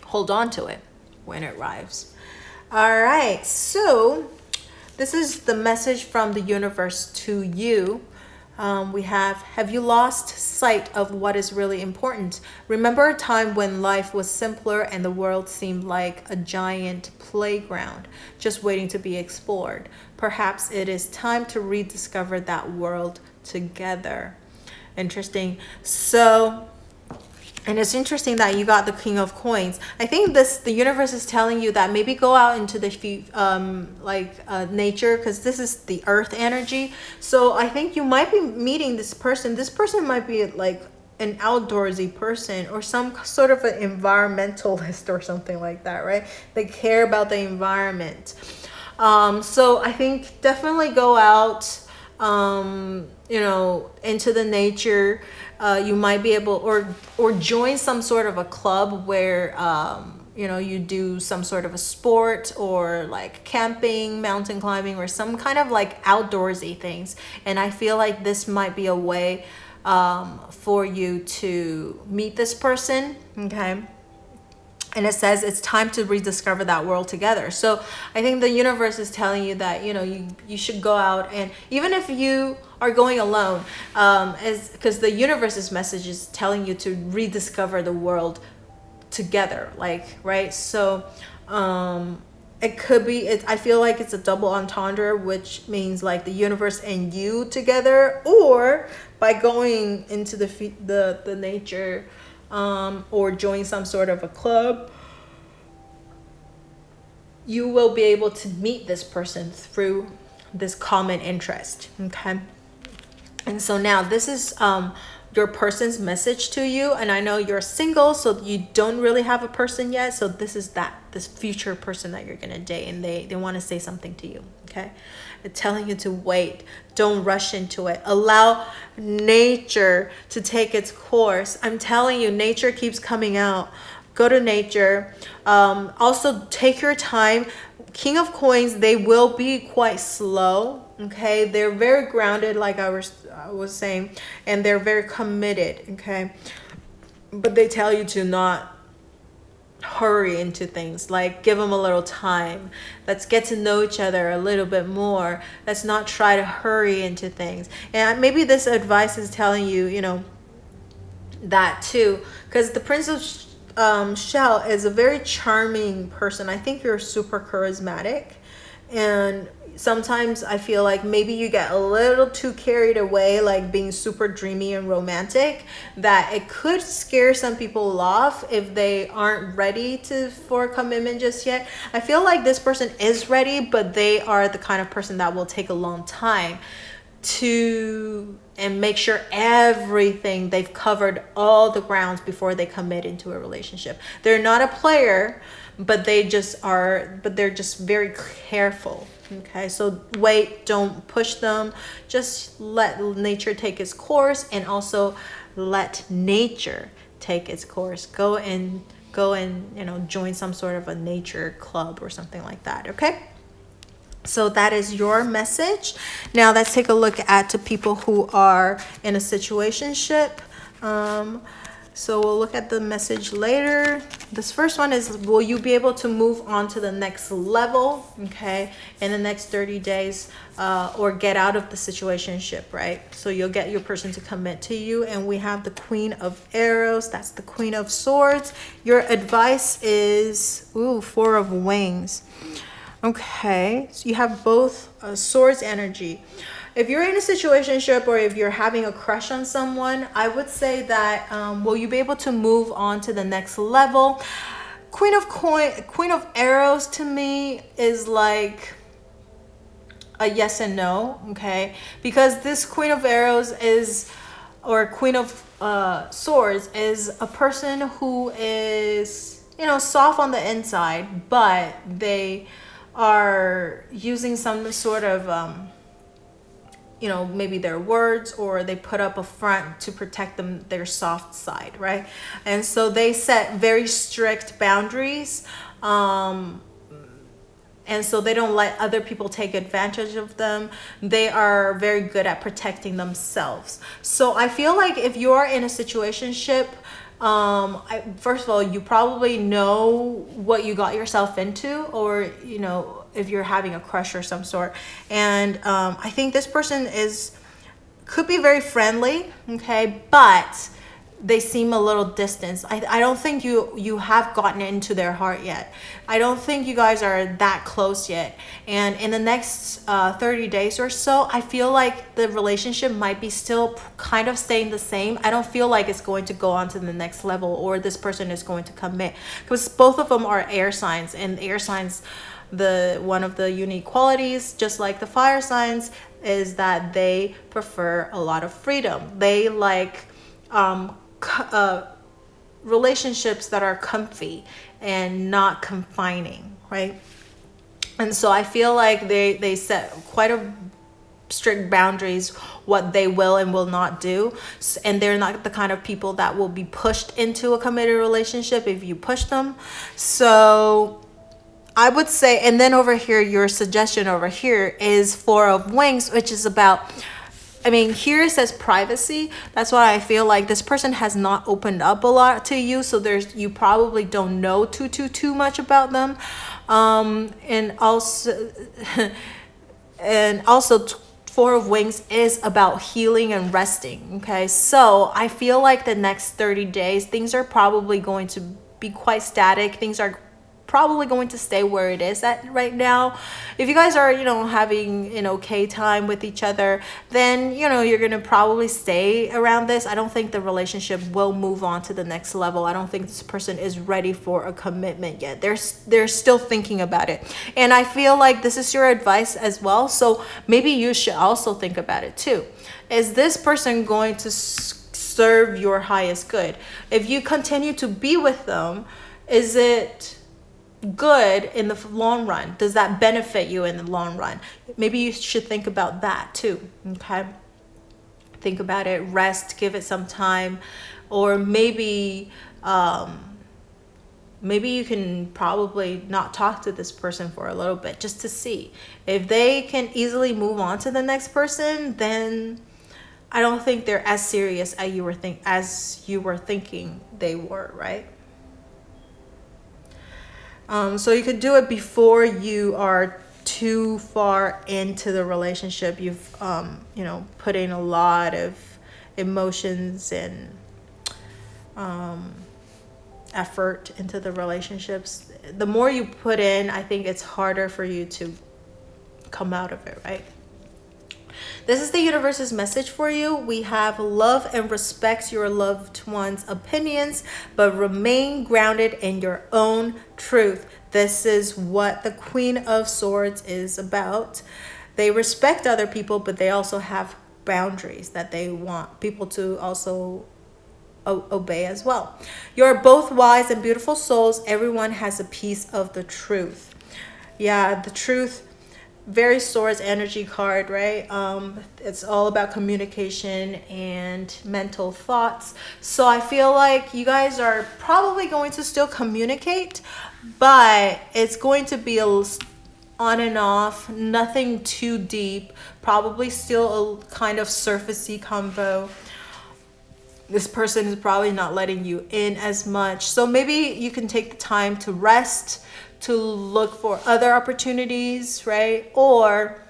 hold on to it when it arrives. All right, so this is the message from the universe to you. We have you lost sight of what is really important? Remember a time when life was simpler and the world seemed like a giant playground, just waiting to be explored. Perhaps it is time to rediscover that world together. Interesting. So, and it's interesting that you got the King of Coins. I think the universe is telling you that maybe go out into the nature, because this is the earth energy. So I think you might be meeting this person. This person might be like an outdoorsy person, or some sort of an environmentalist or something like that, right? They care about the environment. So I think definitely go out, into the nature. You might be able, or join some sort of a club where you do some sort of a sport, or like camping, mountain climbing, or some kind of like outdoorsy things. And I feel like this might be a way for you to meet this person, okay? And it says it's time to rediscover that world together. So I think the universe is telling you that, you should go out, and even if you are going alone, because the universe's message is telling you to rediscover the world together, like, right? So, and it could be, I feel like it's a double entendre, which means like the universe and you together, or by going into the nature, or join some sort of a club, you will be able to meet this person through this common interest. Okay. And so now this is your person's message to you. And I know you're single, so you don't really have a person yet. So this is this future person that you're going to date, and they want to say something to you. Okay. They're telling you to wait. Don't rush into it. Allow nature to take its course. I'm telling you, nature keeps coming out. Go to nature. Also take your time. King of Coins, they will be quite slow. Okay. They're very grounded, like I was saying, and they're very committed. Okay. But they tell you to not hurry into things. Like, give them a little time. Let's get to know each other a little bit more. Let's not try to hurry into things. And maybe this advice is telling you, you know, that too, because the Prince of Shell is a very charming person. I think you're super charismatic, and sometimes I feel like maybe you get a little too carried away, like being super dreamy and romantic, that it could scare some people off if they aren't ready for commitment just yet. I feel like this person is ready, but they are the kind of person that will take a long time and make sure everything, they've covered all the grounds before they commit into a relationship. They're not a player, but they're just very careful. Okay, so wait, don't push them. Just let nature take its course, and also let nature take its course. Go and you know, join some sort of a nature club or something like that. Okay. So that is your message. Now let's take a look at people who are in a situationship. So we'll look at the message later. This first one is, will you be able to move on to the next level, okay, in the next 30 days, or get out of the situationship, right? So you'll get your person to commit to you. And we have the Queen of Arrows. That's the Queen of Swords. Your advice is, Four of Wings. Okay, so you have both swords energy. If you're in a situationship, or if you're having a crush on someone, I would say that will you be able to move on to the next level? Queen of Arrows to me is like a yes and no, okay? Because this Queen of Arrows or Queen of Swords is a person who is, you know, soft on the inside, but they are using some sort of you know, maybe their words, or they put up a front to protect their soft side, right? And so they set very strict boundaries, and so they don't let other people take advantage of them. They are very good at protecting themselves. So I feel like if you're in a situationship, first of all, you probably know what you got yourself into, or, you know, if you're having a crush or some sort. And I think this person could be very friendly, okay, but they seem a little distant. I don't think you have gotten into their heart yet. I don't think you guys are that close yet. And in the next 30 days or so, I feel like the relationship might be still kind of staying the same. I don't feel like it's going to go on to the next level, or this person is going to commit, because both of them are air signs, and air signs, one of the unique qualities, just like the fire signs, is that they prefer a lot of freedom. They like relationships that are comfy and not confining, right? And so I feel like they set quite a strict boundaries, what they will and will not do, and they're not the kind of people that will be pushed into a committed relationship if you push them. So I would say, and then over here, your suggestion over here is Four of Wings, which is about, I mean, here it says privacy. That's why I feel like this person has not opened up a lot to you. So you probably don't know too much about them. And also Four of Wings is about healing and resting. Okay. So I feel like the next 30 days, things are probably going to be quite static. Things are probably going to stay where it is at right now. If you guys are, having an okay time with each other, then, you're going to probably stay around this. I don't think the relationship will move on to the next level. I don't think this person is ready for a commitment yet. They're still thinking about it. And I feel like this is your advice as well. So maybe you should also think about it too. Is this person going to serve your highest good? If you continue to be with them, is it good in the long run? Does that benefit you in the long run? Maybe you should think about that too. Okay, think about it, rest, give it some time. Or maybe you can probably not talk to this person for a little bit just to see if they can easily move on to the next person. Then I don't think they're as serious as you were thinking they were, right? So you could do it before you are too far into the relationship. You've put in a lot of emotions and effort into the relationships. The more you put in, I think it's harder for you to come out of it, right? This is the universe's message for you. We have love and respect your loved one's opinions, but remain grounded in your own truth. This is what the Queen of Swords is about. They respect other people, but they also have boundaries that they want people to also obey as well. You're both wise and beautiful souls. Everyone has a piece of the truth. Yeah, the truth. Very Swords energy card, right? It's all about communication and mental thoughts. So I feel like you guys are probably going to still communicate, but it's going to be on and off, nothing too deep, probably still a kind of surfacey convo. This person is probably not letting you in as much. So maybe you can take the time to rest, to look for other opportunities, right? Or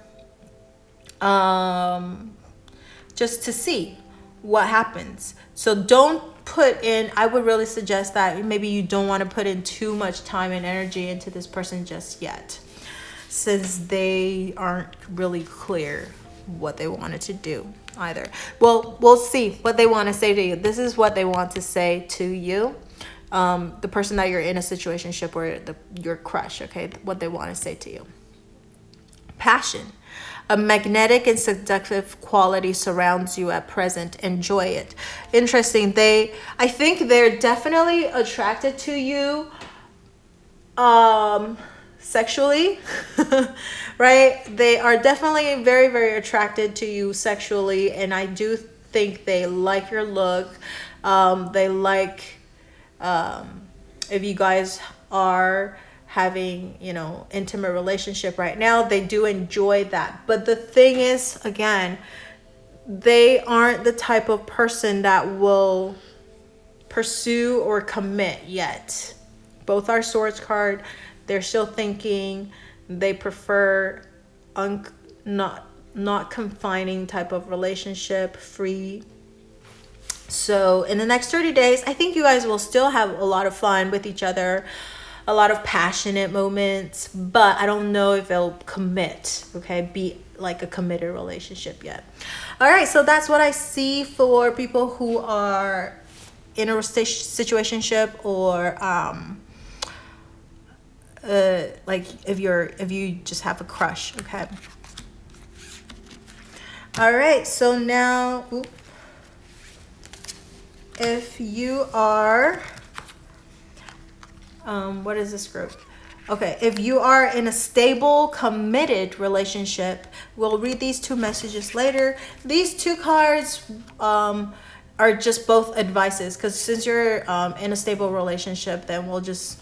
just to see what happens. So don't put in, I would really suggest that maybe you don't want to put in too much time and energy into this person just yet, since they aren't really clear what they wanted to do either. Well, we'll see what they want to say to you. This is what they want to say to you. The person that you're in a situationship or your crush, okay, what they want to say to you. Passion. A magnetic and seductive quality surrounds you at present. Enjoy it. Interesting. I think they're definitely attracted to you sexually, right? They are definitely very, very attracted to you sexually, and I do think they like your look. They like if you guys are having, intimate relationship right now, they do enjoy that. But the thing is, again, they aren't the type of person that will pursue or commit yet. Both are Swords card. They're still thinking. They prefer not confining type of relationship, free. So in the next 30 days, I think you guys will still have a lot of fun with each other, a lot of passionate moments, but I don't know if they'll commit, okay, be like a committed relationship yet. All right, so that's what I see for people who are in a situationship, or like if you just have a crush, okay. All right, so now if you are what is this group? Okay, if you are in a stable, committed relationship, we'll read these two messages later. These two cards are just both advices, because since you're in a stable relationship, then we'll just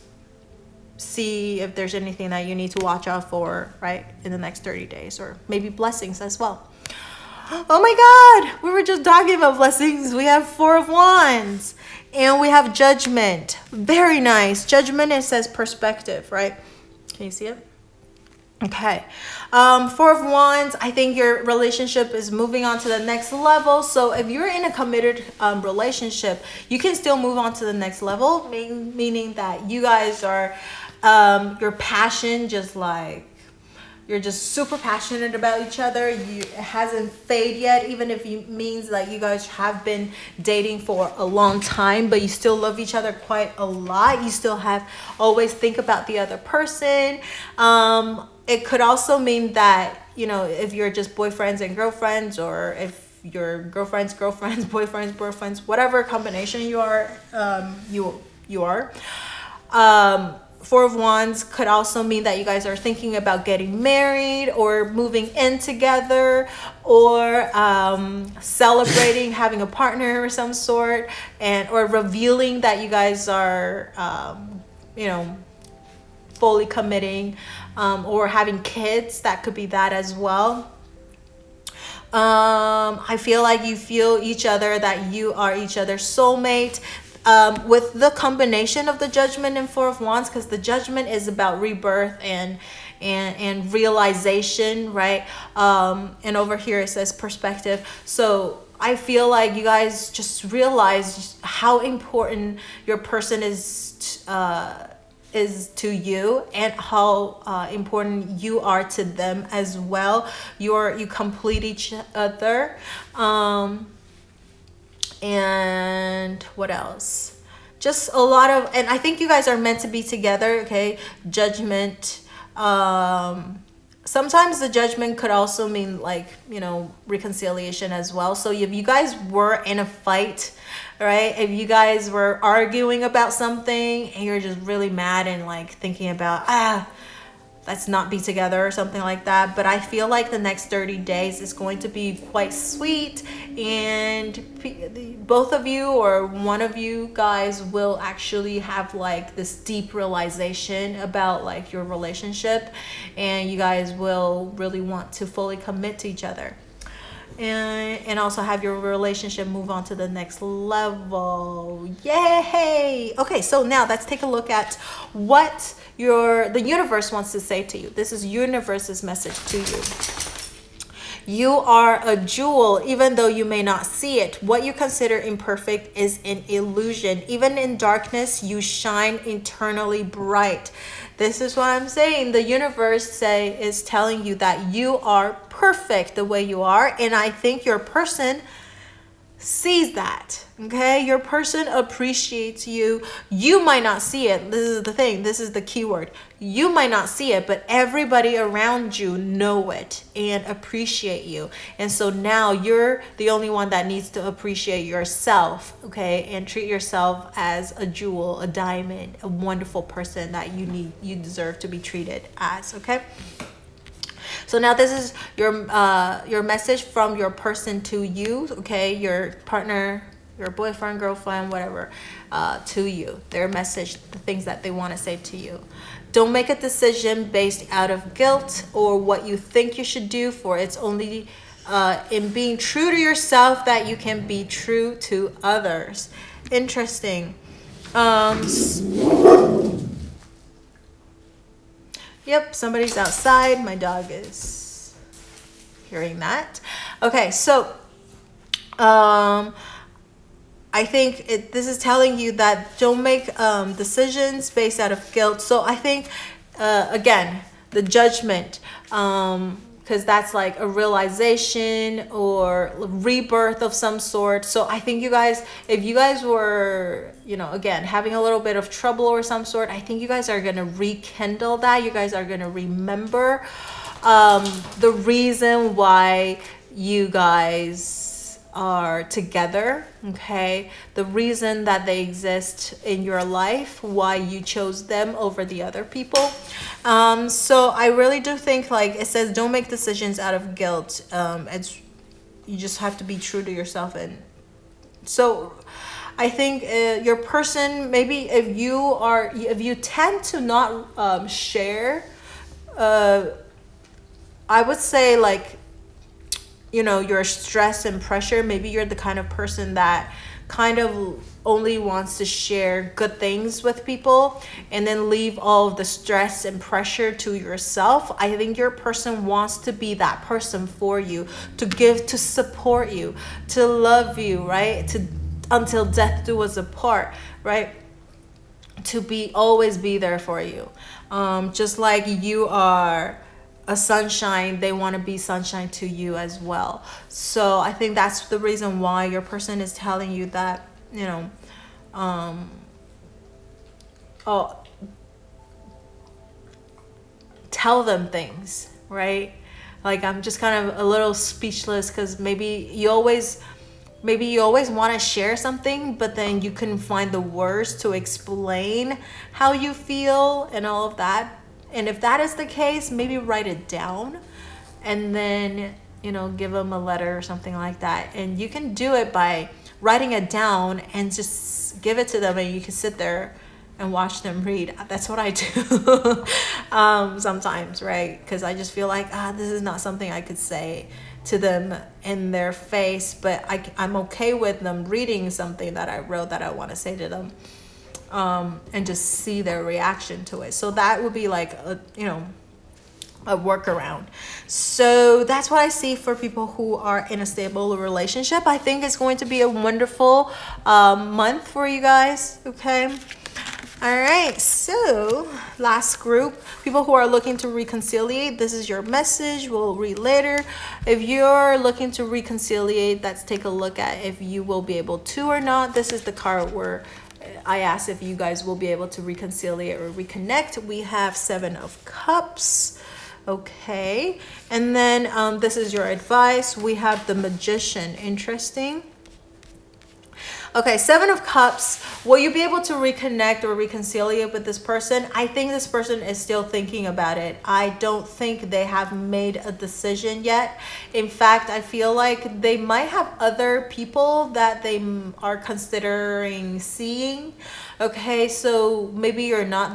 see if there's anything that you need to watch out for, right, in the next 30 days, or maybe blessings as well. Oh my God, we were just talking about blessings. We have 4 of Wands. And we have Judgment. Very nice. Judgment, it says perspective, right? Can you see it? Okay. 4 of Wands, I think your relationship is moving on to the next level. So if you're in a committed relationship, you can still move on to the next level, meaning that you guys are Your passion just like, you're just super passionate about each other. It hasn't faded yet, even if it means like you guys have been dating for a long time, but you still love each other quite a lot. You still have always think about the other person. It could also mean that, you know, if you're just boyfriends and girlfriends, or if you're girlfriends, boyfriends, whatever combination you are, you are. Four of Wands could also mean that you guys are thinking about getting married or moving in together, or celebrating having a partner of some sort, or revealing that you guys are, you know, fully committing, or having kids. That could be that as well. I feel like you feel each other, that you are each other's soulmate. With the combination of the Judgment and Four of Wands, because the Judgment is about rebirth and realization, right? And over here it says perspective. So I feel like you guys just realize how important your person is to you, and how important you are to them as well. You complete each other. And what else? Just a lot of, and I think you guys are meant to be together, okay? Judgment. Sometimes the Judgment could also mean like, you know, reconciliation as well. So if you guys were in a fight, right? If you guys were arguing about something and you're just really mad and like thinking about, let's not be together or something like that. But I feel like the next 30 days is going to be quite sweet, and both of you or one of you guys will actually have like this deep realization about like your relationship, and you guys will really want to fully commit to each other, and also have your relationship move on to the next level. Yay! Okay, so now let's take a look at what the universe wants to say to you. This is universe's message to you. You are a jewel, even though you may not see it. What you consider imperfect is an illusion. Even in darkness, you shine internally bright. This is what I'm saying. The universe is telling you that you are perfect the way you are, and I think your person sees that. Okay, your person appreciates you. You might not see it. This is the thing. This is the key word. You might not see it, but everybody around you know it and appreciate you. And so now you're the only one that needs to appreciate yourself, okay, and treat yourself as a jewel, a diamond, a wonderful person that you deserve to be treated as. Okay. So now this is your message from your person to you, okay? Your partner, your boyfriend, girlfriend, whatever, to you. Their message, the things that they want to say to you. Don't make a decision based out of guilt or what you think you should do, for it's only in being true to yourself that you can be true to others. Interesting. Yep, somebody's outside. My dog is hearing that. Okay, so I think this is telling you that don't make decisions based out of guilt. So I think, again, the Judgment, because that's like a realization or rebirth of some sort. So I think you guys, if you guys were, you know, again, having a little bit of trouble or some sort, I think you guys are going to rekindle that. You guys are going to remember the reason why you guys are together, okay? The reason that they exist in your life, why you chose them over the other people. So I really do think, like it says, don't make decisions out of guilt. You just have to be true to yourself. And so I think your person, maybe if you tend to not share, I would say, like, you know, your stress and pressure, maybe you're the kind of person that kind of only wants to share good things with people and then leave all of the stress and pressure to yourself. I think your person wants to be that person for you, to give, to support you, to love you, right? Until death do us apart, right? to always be there for you. Just like you are a sunshine, they want to be sunshine to you as well. So I think that's the reason why your person is telling you that, you know, tell them things, right? Like, I'm just kind of a little speechless, because maybe you always want to share something, but then you couldn't find the words to explain how you feel and all of that. And if that is the case, maybe write it down and then, you know, give them a letter or something like that. And you can do it by writing it down and just give it to them, and you can sit there and watch them read. That's what I do sometimes, right? Because I just feel like, this is not something I could say to them in their face, but I'm okay with them reading something that I wrote that I want to say to them, and just see their reaction to it. So that would be like a workaround. So that's what I see for people who are in a stable relationship. I think it's going to be a wonderful month for you guys. Okay. All right, so last group, people who are looking to reconciliate, this is your message. We'll read later. If you're looking to reconciliate, let's take a look at if you will be able to or not. This is the card where I asked if you guys will be able to reconciliate or reconnect. We have 7 of Cups. Okay, and then this is your advice. We have the Magician. Interesting. Okay, 7 of Cups. Will you be able to reconnect or reconciliate with this person? I think this person is still thinking about it. I don't think they have made a decision yet. In fact, I feel like they might have other people that they are considering seeing. Okay, so maybe you are not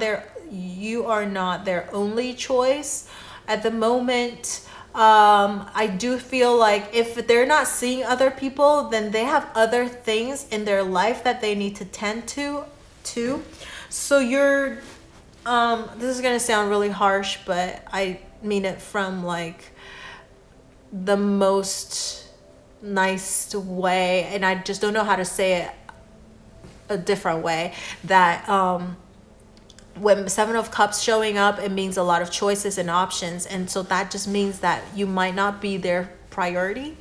their only choice at the moment. I do feel like if they're not seeing other people, then they have other things in their life that they need to tend to too. So you're, this is going to sound really harsh, but I mean it from like the most nice way. And I just don't know how to say it a different way, that, when 7 of Cups showing up, it means a lot of choices and options. And so that just means that you might not be their priority.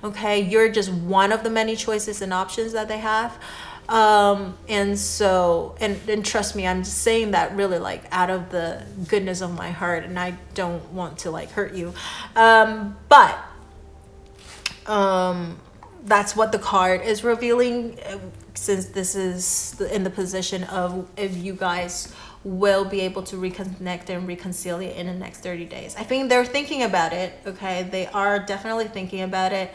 Okay, you're just one of the many choices and options that they have. And so, and trust me, I'm just saying that really like out of the goodness of my heart, and I don't want to like hurt you. But that's what the card is revealing, since this is in the position of if you guys will be able to reconnect and reconciliate in the next 30 days. I think they're thinking about it. Okay, they are definitely thinking about it,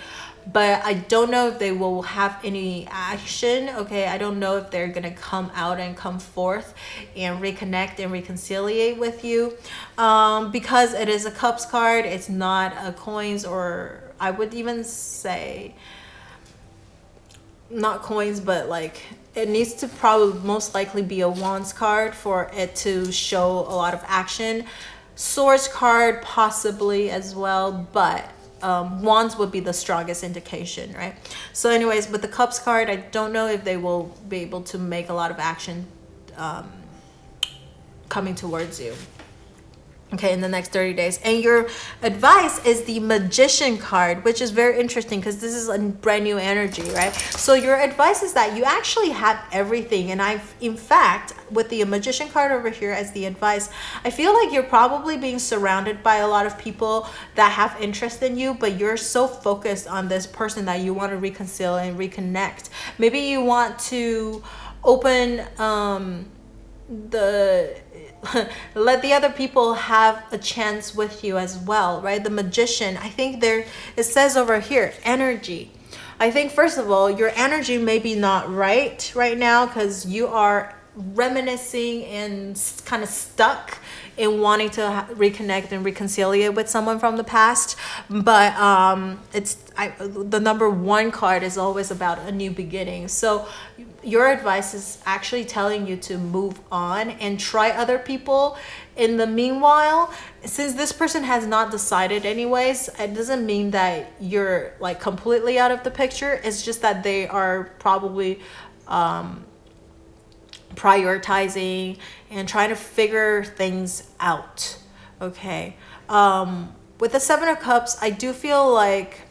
but I don't know if they will have any action. Okay, I don't know if they're gonna come out and come forth and reconnect and reconciliate with you, because it is a Cups card. It's not a coins, or I would even say not coins, but like it needs to probably most likely be a Wands card for it to show a lot of action. Swords card possibly as well, but Wands would be the strongest indication, right? So anyways, with the Cups card, I don't know if they will be able to make a lot of action coming towards you, okay, in the next 30 days. And your advice is the Magician card, which is very interesting because this is a brand new energy, right? So your advice is that you actually have everything. And in fact, with the Magician card over here as the advice, I feel like you're probably being surrounded by a lot of people that have interest in you, but you're so focused on this person that you want to reconcile and reconnect. Maybe you want to open let the other people have a chance with you as well, right? The Magician, I think it says over here, energy. I think first of all, your energy may be not right now because you are reminiscing and kind of stuck in wanting to reconnect and reconciliate with someone from the past. But the number 1 card is always about a new beginning. So your advice is actually telling you to move on and try other people. In the meanwhile, since this person has not decided anyways, it doesn't mean that you're like completely out of the picture. It's just that they are probably prioritizing and trying to figure things out. Okay. With the Seven of Cups, I do feel like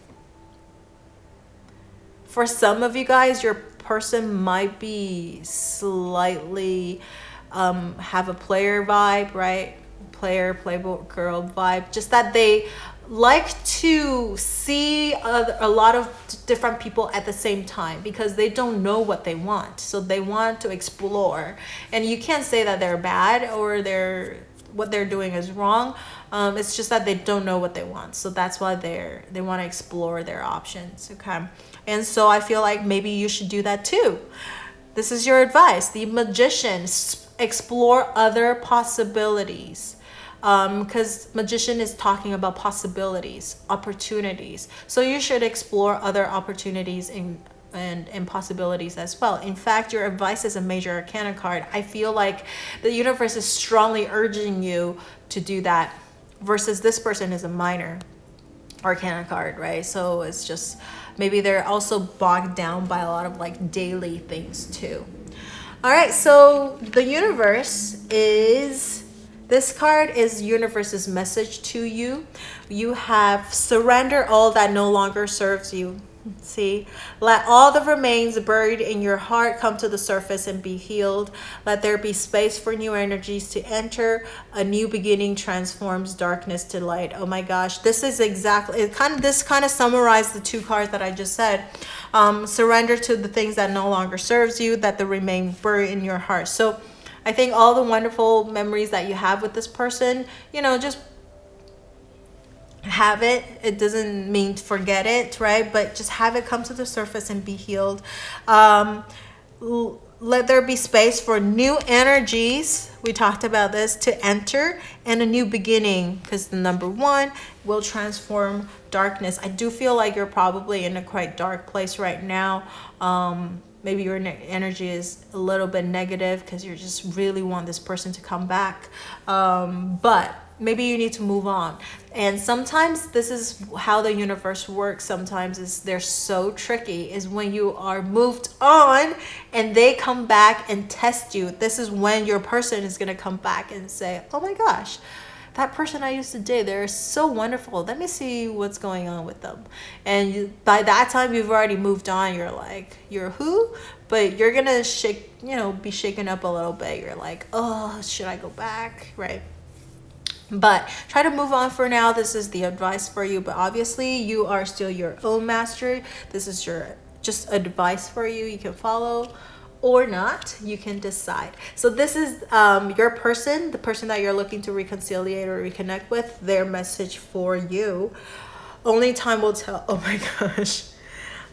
for some of you guys, your person might be slightly have a player vibe, right? Playboy girl vibe. Just that they like to see a lot of different people at the same time because they don't know what they want. So they want to explore. And you can't say that they're bad or what they're doing is wrong. It's just that they don't know what they want. So that's why they want to explore their options. Okay. And so I feel like maybe you should do that too. This is your advice. The Magician, explore other possibilities. Because Magician is talking about possibilities, opportunities. So you should explore other opportunities and possibilities as well. In fact, your advice is a Major Arcana card. I feel like the universe is strongly urging you to do that, versus this person is a Minor Arcana card, right? So it's just maybe they're also bogged down by a lot of like daily things too. All right, so the universe is, this card is universe's message to you. You have surrender all that no longer serves you. See, let all the remains buried in your heart come to the surface and be healed. Let there be space for new energies to enter. A new beginning transforms darkness to light. Oh my gosh, this is exactly, this kind of summarized the two cards that I just said. Surrender to the things that no longer serves you, that the remain buried in your heart. So I think all the wonderful memories that you have with this person, you know, just have it. It doesn't mean forget it, right? But just have it come to the surface and be healed. Let there be space for new energies. We talked about this, to enter, and a new beginning, because the number 1 will transform darkness. I do feel like you're probably in a quite dark place right now. Maybe your energy is a little bit negative because you just really want this person to come back. But maybe you need to move on. And sometimes this is how the universe works. Sometimes they're so tricky, is when you are moved on and they come back and test you. This is when your person is going to come back and say, oh my gosh, that person I used to date, they're so wonderful. Let me see what's going on with them. And by that time, you've already moved on. You're like, you're who? But you're going to be shaken up a little bit. You're like, oh, should I go back? Right. But try to move on for now. This is the advice for you. But obviously, you are still your own master. This is just advice for you. You can follow or not. You can decide. So this is your person, the person that you're looking to reconciliate or reconnect with, their message for you. Only time will tell. Oh my gosh.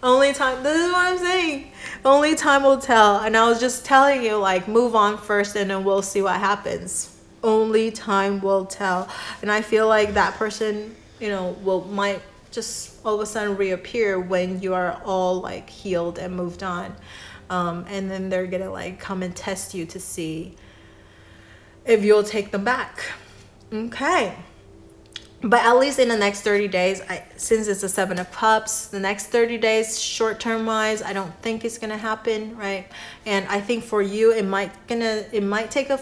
Only time. This is what I'm saying. Only time will tell. And I was just telling you, like, move on first and then we'll see what happens. Only time will tell. And I feel like that person, might just all of a sudden reappear when you are all like healed and moved on. And then they're gonna like come and test you to see if you'll take them back. Okay. But at least in the next 30 days, since it's a 7 of Cups, the next 30 days, short-term wise, I don't think it's gonna happen, right? And I think for you, it might take a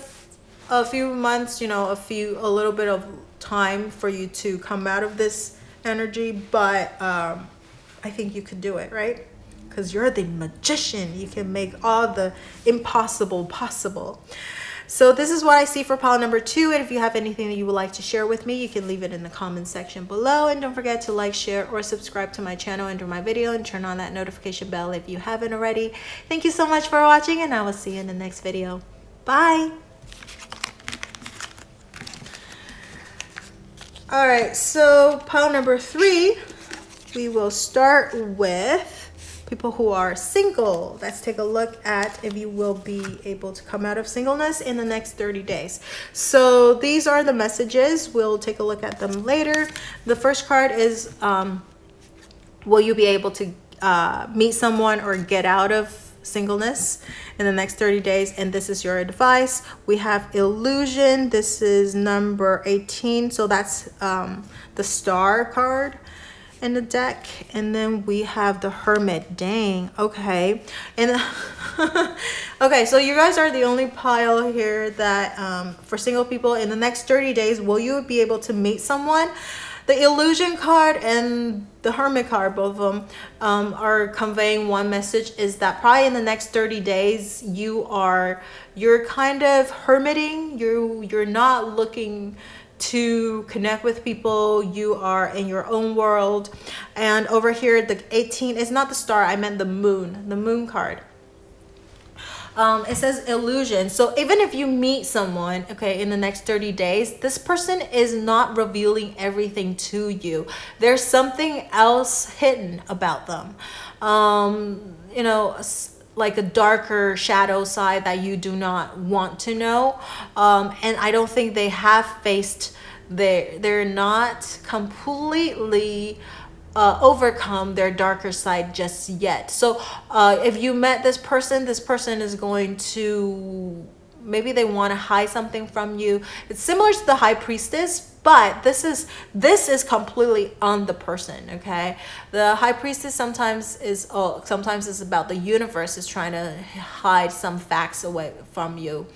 few months, a little bit of time for you to come out of this energy, but I think you could do it, right? Because you're the magician. You can make all the impossible possible. So this is what I see for pile number 2. And if you have anything that you would like to share with me, you can leave it in the comment section below. And don't forget to like, share, or subscribe to my channel under my video, and turn on that notification bell if you haven't already. Thank you so much for watching, and I will see you in the next video. Bye. All right, so pile number 3, we will start with people who are single. Let's take a look at if you will be able to come out of singleness in the next 30 days. So these are the messages. We'll take a look at them later. The first card is, will you be able to meet someone or get out of singleness in the next 30 days? And this is your advice. We have illusion. This is number 18. So that's the star card. in the deck, and then we have the Hermit. Dang. Okay. And okay, so you guys are the only pile here that for single people, in the next 30 days, will you be able to meet someone? The Illusion card and the Hermit card, both of them are conveying one message, is that probably in the next 30 days you're kind of hermiting. You're not looking to connect with people. You are in your own world. And over here, the 18 is not the star, I meant the moon card. It says illusion. So even if you meet someone, okay, in the next 30 days, this person is not revealing everything to you. There's something else hidden about them. You know, like a darker shadow side that you do not want to know. And I don't think they have faced they're not completely overcome their darker side just yet. So if you met this person is going to, maybe they want to hide something from you. It's similar to the High Priestess, but this is completely on the person. Okay, the High Priestess sometimes is about the universe is trying to hide some facts away from you.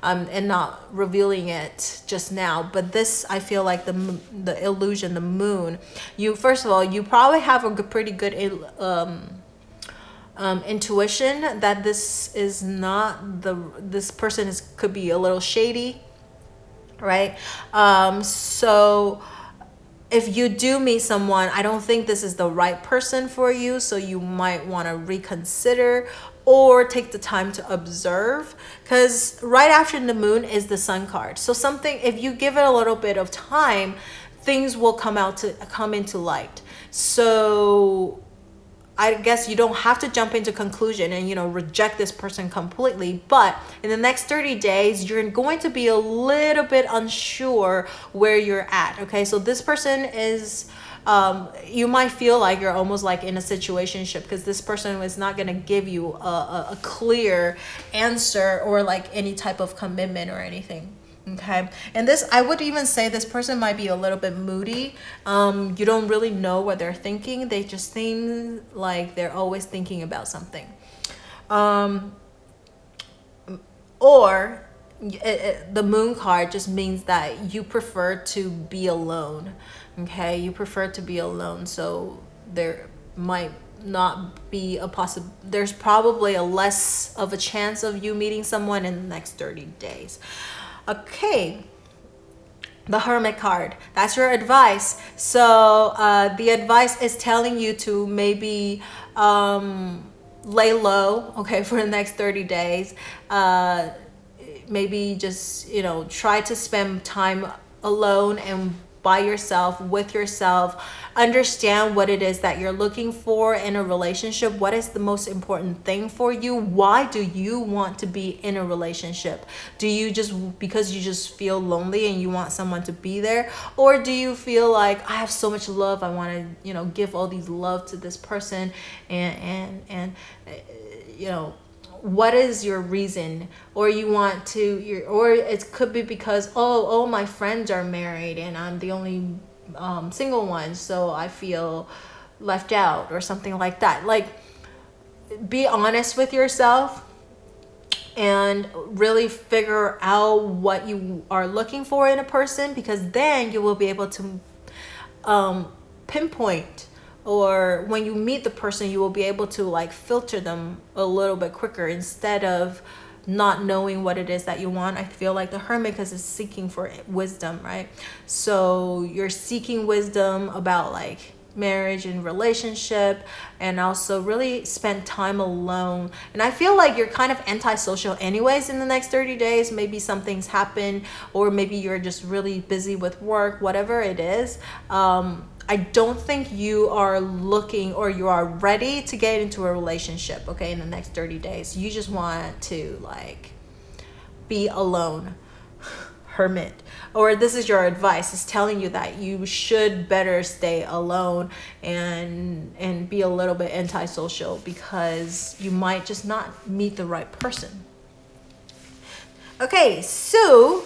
And not revealing it just now. But this, I feel like the illusion, the moon, first of all, you probably have a pretty good intuition that this is not this person could be a little shady, right? So if you do meet someone, I don't think this is the right person for you, so you might want to reconsider or take the time to observe, because right after the moon is the Sun card. So something, if you give it a little bit of time, things will come into light. So I guess you don't have to jump into conclusion and, reject this person completely. But in the next 30 days, you're going to be a little bit unsure where you're at. Okay, so this person is, you might feel like you're almost like in a situationship, because this person is not going to give you a clear answer or like any type of commitment or anything. Okay, and this, I would even say this person might be a little bit moody. You don't really know what they're thinking. They just seem like they're always thinking about something. Or the moon card just means that you prefer to be alone. Okay, you prefer to be alone. So there might not be there's probably a less of a chance of you meeting someone in the next 30 days. Okay, the Hermit card, that's your advice. So the advice is telling you to maybe lay low, okay, for the next 30 days. Maybe just, try to spend time alone and by yourself, with yourself. Understand what it is that you're looking for in a relationship. What is the most important thing for you? Why do you want to be in a relationship? Do you because you just feel lonely and you want someone to be there? Or do you feel like, I have so much love, I want to, give all these love to this person, and what is your reason? Or you want to, or it could be because, oh, my friends are married and I'm the only single one, so I feel left out, or something like that. Like, be honest with yourself and really figure out what you are looking for in a person, because then you will be able to pinpoint, or when you meet the person, you will be able to like filter them a little bit quicker, instead of not knowing what it is that you want. I feel like the Hermit, because it's seeking for wisdom, right? So you're seeking wisdom about like marriage and relationship, and also really spend time alone. And I feel like you're kind of antisocial anyways in the next 30 days. Maybe something's happened, or maybe you're just really busy with work, whatever it is. I don't think you are looking, or you are ready to get into a relationship, okay, in the next 30 days. You just want to like be alone. Hermit. Or this is your advice. It's telling you that you should better stay alone and be a little bit antisocial, because you might just not meet the right person. Okay, so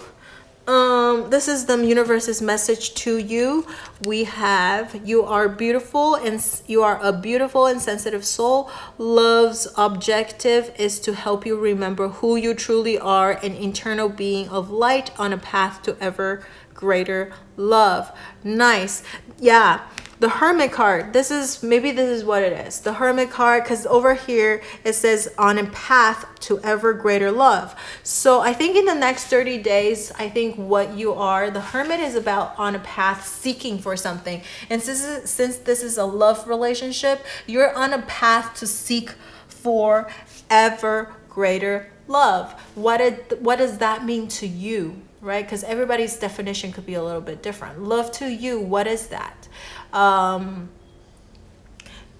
This is the universe's message to you. We have, you are beautiful and you are a beautiful and sensitive soul. Love's objective is to help you remember who you truly are, an internal being of light on a path to ever greater love. Nice. Yeah. The Hermit card, this is what it is. The Hermit card, because over here it says on a path to ever greater love. So I think in the next 30 days, I think what you are, the Hermit is about on a path seeking for something. And since this is a love relationship, you're on a path to seek for ever greater love. What does that mean to you, right? Because everybody's definition could be a little bit different. Love to you, what is that?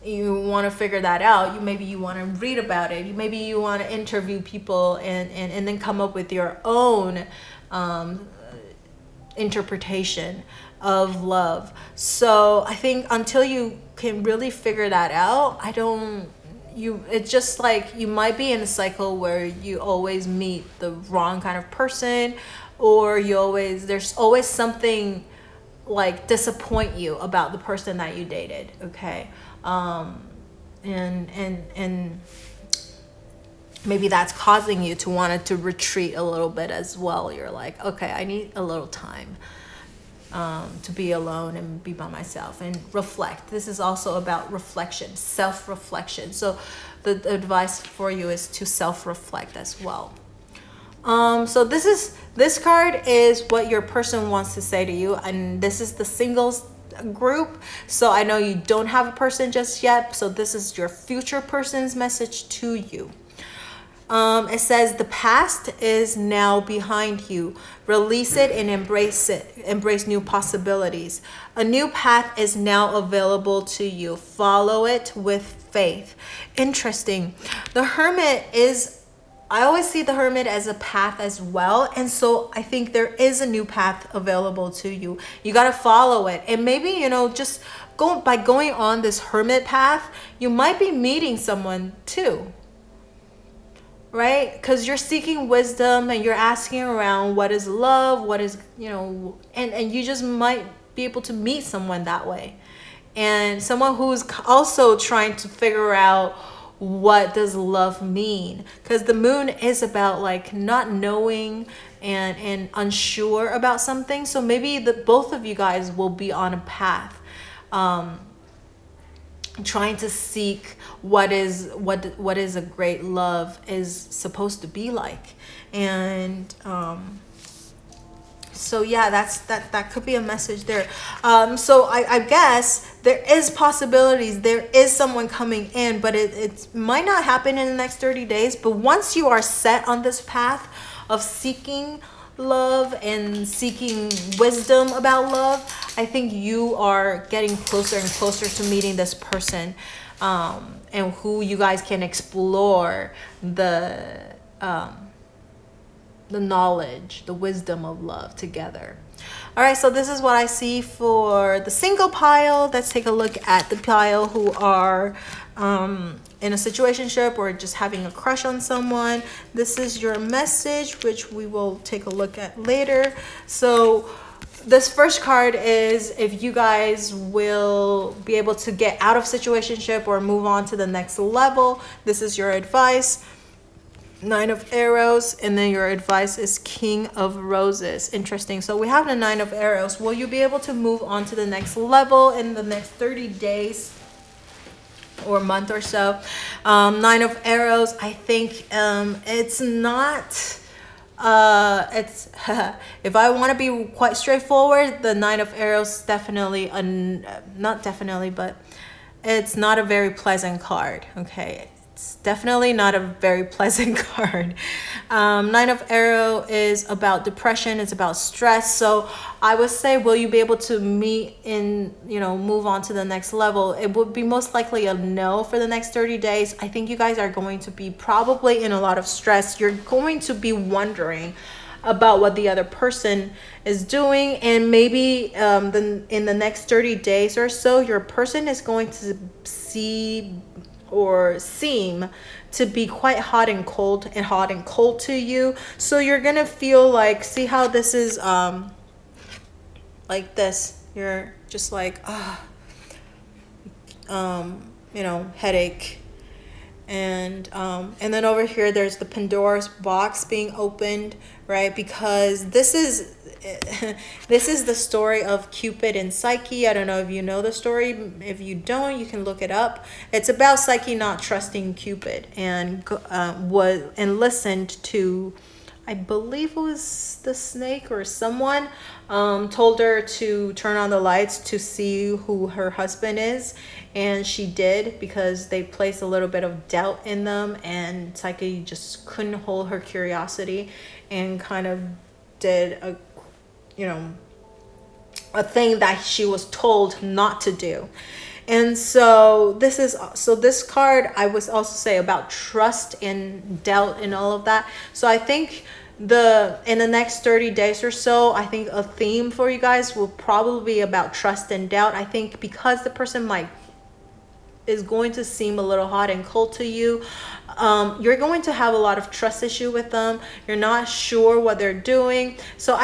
You want to figure that out. Maybe you want to read about it. Maybe you want to interview people and then come up with your own interpretation of love. So I think until you can really figure that out, it's just like you might be in a cycle where you always meet the wrong kind of person, or there's always something like disappoint you about the person that you dated. Okay. And maybe that's causing you to want to retreat a little bit as well. You're like, okay, I need a little time to be alone and be by myself and reflect. This is also about reflection, self-reflection. So the advice for you is to self-reflect as well. So this card is what your person wants to say to you, and this is the singles group. So I know you don't have a person just yet, so this is your future person's message to you. It says the past is now behind you. Release it and embrace it. Embrace new possibilities. A new path is now available to you. Follow it with faith. Interesting. The Hermit I always see the Hermit as a path as well. And so I think there is a new path available to you. You got to follow it. And maybe, just by going on this Hermit path, you might be meeting someone too. Right? Because you're seeking wisdom and you're asking around what is love, what is, and you just might be able to meet someone that way. And someone who's also trying to figure out what does love mean, because the moon is about like not knowing and unsure about something. So maybe both of you guys will be on a path trying to seek what is a great love is supposed to be like. And so yeah, that could be a message there. So I guess there is possibilities. There is someone coming in, but it might not happen in the next 30 days. But once you are set on this path of seeking love and seeking wisdom about love, I think you are getting closer and closer to meeting this person, and who you guys can explore the knowledge, the wisdom of love together. All right, so this is what I see for the single pile. Let's take a look at the pile who are in a situationship or just having a crush on someone. This is your message, which we will take a look at later. So this first card is if you guys will be able to get out of situationship or move on to the next level. This is your advice. 9 of Arrows, and then your advice is King of Roses. Interesting. So we have the 9 of Arrows. Will you be able to move on to the next level in the next 30 days or month or so? 9 of Arrows, I think it's not it's if I want to be quite straightforward, the 9 of Arrows definitely not definitely, but it's not a very pleasant card. Okay, it's definitely not a very pleasant card. 9 of Arrow is about depression. It's about stress. So I would say, will you be able to meet in, move on to the next level? It would be most likely a no for the next 30 days. I think you guys are going to be probably in a lot of stress. You're going to be wondering about what the other person is doing, and maybe in the next 30 days or so, your person is going to see or seem to be quite hot and cold to you. So you're gonna feel like, see how this is like this, you're just like headache. And then over here there's the Pandora's box being opened, right? Because this is the story of Cupid and Psyche. I don't know if you know the story. If you don't, you can look it up. It's about Psyche not trusting Cupid and listened to, I believe it was the snake or someone, told her to turn on the lights to see who her husband is. And she did, because they placed a little bit of doubt in them, and Psyche just couldn't hold her curiosity and kind of did a thing that she was told not to do. And so this card, I would also say about trust and doubt and all of that. So I think in the next 30 days or so, I think a theme for you guys will probably be about trust and doubt. I think because the person is going to seem a little hot and cold to you, you're going to have a lot of trust issue with them. You're not sure what they're doing. So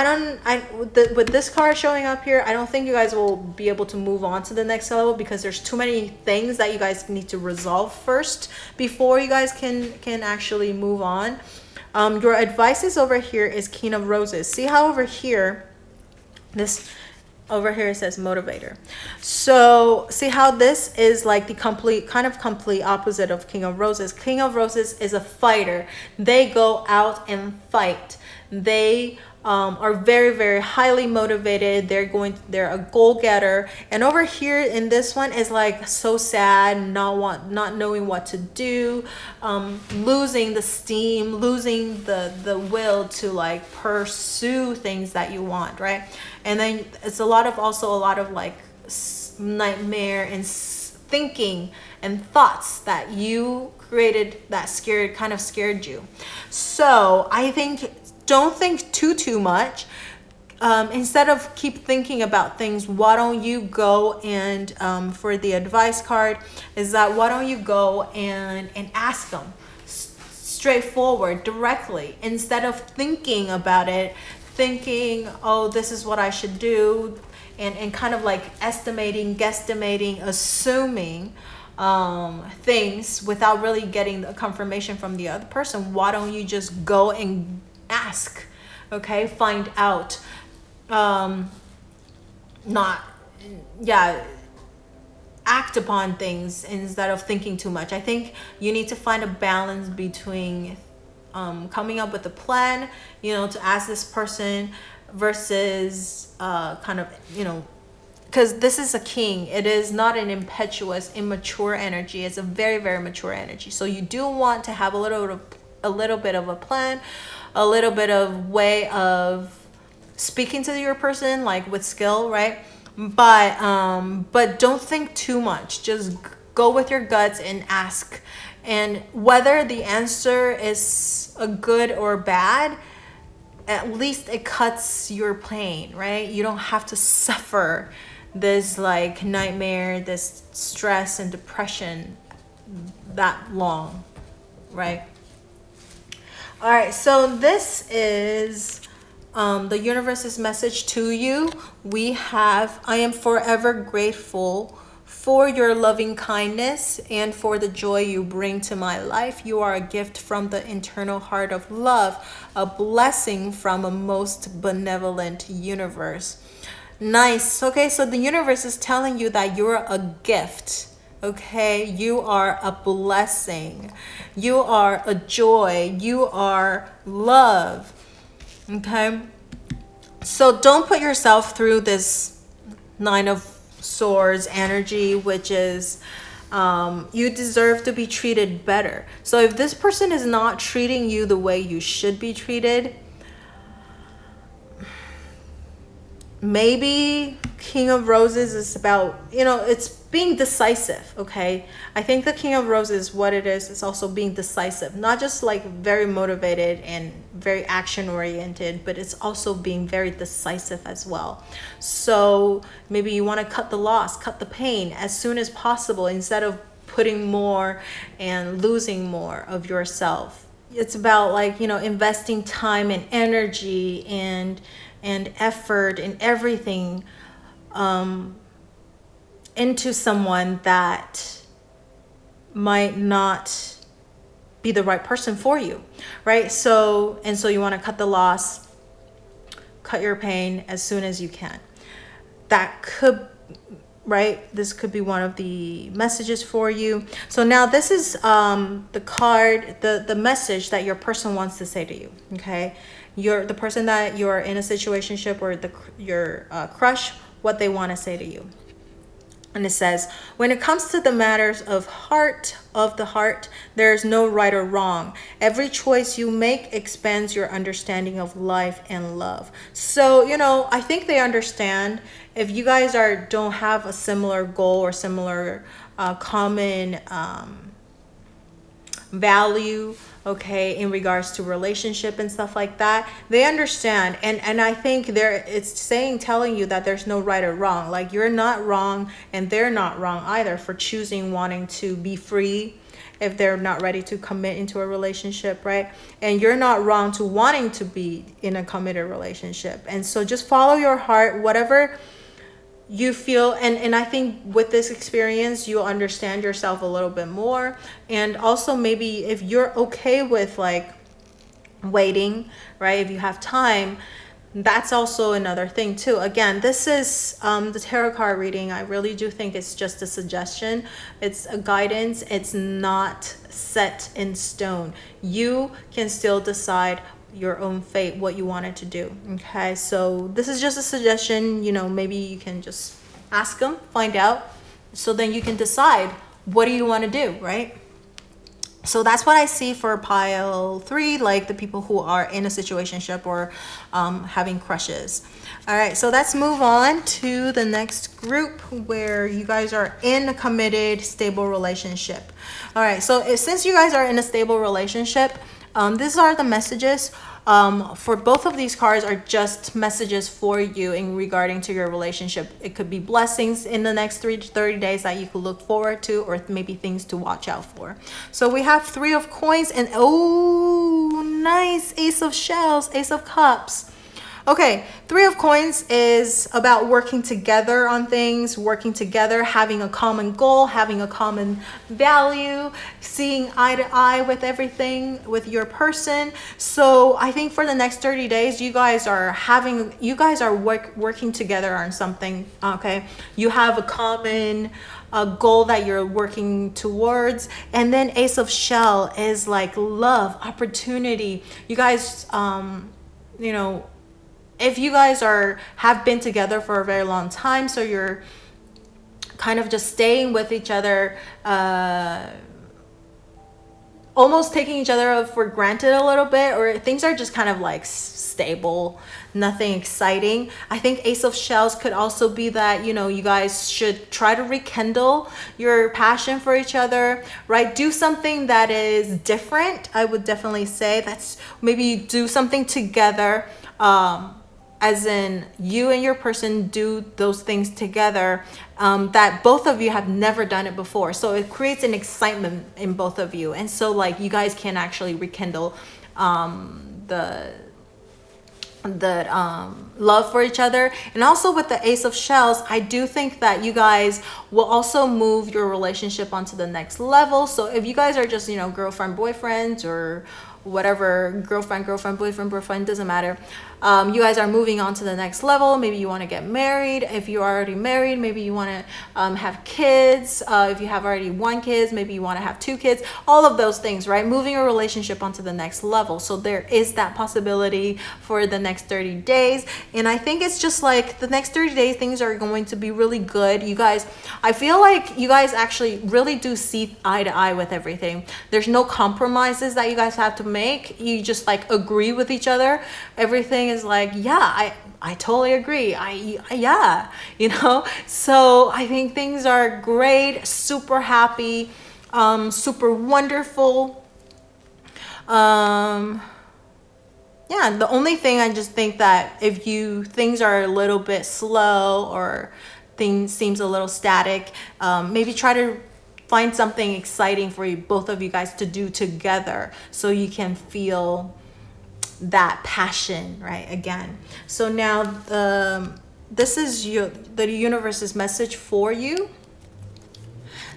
with this card showing up here, I don't think you guys will be able to move on to the next level, because there's too many things that you guys need to resolve first before you guys can actually move on. Your advices over here is King of Roses. See how over here it says motivator. So see how this is like the complete opposite of King of Roses. King of Roses is a fighter. They go out and fight. They are very, very highly motivated. They're a goal-getter. And over here in this one is like so sad, not knowing what to do, losing the steam, losing the will to like pursue things that you want, right? And then it's a lot of like nightmare and thinking and thoughts that you created that scared you. So I think, don't think too much. Instead of keep thinking about things, why don't you go and for the advice card is that why don't you go and ask them straightforward, directly, instead of thinking about it, thinking, oh, this is what I should do, and kind of like guesstimating, assuming things without really getting the confirmation from the other person. Why don't you just go and ask, okay? Find out. Act upon things instead of thinking too much. I think you need to find a balance between coming up with a plan, to ask this person, versus because this is a king. It is not an impetuous, immature energy. It's a very, very mature energy. So you do want to have a little bit of a plan, a little bit of way of speaking to your person, like with skill, right? But don't think too much. Just go with your guts and ask. And whether the answer is a good or bad, at least it cuts your pain, right? You don't have to suffer this like nightmare, this stress and depression that long, right? All right, so this is the universe's message to you. We have, I am forever grateful for your loving kindness and for the joy you bring to my life. You are a gift from the internal heart of love, a blessing from a most benevolent universe. Nice. Okay, so the universe is telling you that you're a gift. Okay, you are a blessing. You are a joy. You are love. Okay, so don't put yourself through this Nine of Swords energy, which is you deserve to be treated better. So if this person is not treating you the way you should be treated, maybe King of Roses is about, it's being decisive, okay? I think the King of Roses, what it is also being decisive, not just like very motivated and very action oriented, but it's also being very decisive as well. So maybe you want to cut the loss, cut the pain as soon as possible, instead of putting more and losing more of yourself. It's about like, investing time and energy and effort and everything into someone that might not be the right person for you, right? So you want to cut the loss, cut your pain as soon as you can. That could, right? This could be one of the messages for you. So now this is the card, the message that your person wants to say to you, okay? The person that you're in a situationship or your crush, what they want to say to you. And it says, when it comes to the matters of the heart, there is no right or wrong. Every choice you make expands your understanding of life and love. So, I think they understand if you guys don't have a similar goal or similar common value, okay, in regards to relationship and stuff like that, they understand. And I think it's telling you that there's no right or wrong. Like, you're not wrong and they're not wrong either for choosing wanting to be free if they're not ready to commit into a relationship, right? And you're not wrong to wanting to be in a committed relationship. And so just follow your heart, whatever you feel, and I think with this experience you'll understand yourself a little bit more. And also, maybe if you're okay with like waiting, right, if you have time, that's also another thing too. Again, this is the tarot card reading. I really do think it's just a suggestion, it's a guidance, it's not set in stone. You can still decide your own fate, what you wanted to do, okay? So this is just a suggestion. Maybe you can just ask them, find out, so then you can decide what do you want to do, right? So that's what I see for pile 3, like the people who are in a situationship or having crushes. All right, so let's move on to the next group where you guys are in a committed, stable relationship. All right, so since you guys are in a stable relationship, these are the messages for both of these cards are just messages for you in regarding to your relationship. It could be blessings in the next 30 days that you could look forward to, or maybe things to watch out for. So we have 3 of coins and oh, nice, Ace of Shells, Ace of Cups. Okay, 3 of coins is about working together on things, working together, having a common goal, having a common value, seeing eye to eye with everything with your person. So I think for the next 30 days, you guys are working together on something, okay? You have a common goal that you're working towards. And then Ace of Shell is like love, opportunity. You guys, if you guys have been together for a very long time, so you're kind of just staying with each other, almost taking each other for granted a little bit, or things are just kind of like stable, nothing exciting. I think Ace of Shells could also be that, you guys should try to rekindle your passion for each other, right? Do something that is different. I would definitely say that's maybe do something together, as in you and your person do those things together, that both of you have never done it before. So it creates an excitement in both of you. And so like you guys can actually rekindle the love for each other. And also with the Ace of Shells, I do think that you guys will also move your relationship onto the next level. So if you guys are just, girlfriend, boyfriends, or whatever, girlfriend, boyfriend, doesn't matter. You guys are moving on to the next level. Maybe you want to get married. If you're already married, maybe you want to have kids. If you have already 1 kid, maybe you want to have 2 kids. All of those things, right? Moving your relationship onto the next level. So there is that possibility for the next 30 days. And I think it's just like the next 30 days, things are going to be really good. You guys, I feel like you guys actually really do see eye to eye with everything. There's no compromises that you guys have to make. You just like agree with each other. Everything is like, yeah, I totally agree. Yeah, so I think things are great, super happy, super wonderful. Yeah, the only thing, I just think that if things are a little bit slow or things seems a little static, maybe try to find something exciting for you, both of you guys, to do together, so you can feel that passion, right? Again. So now this is the universe's message for you.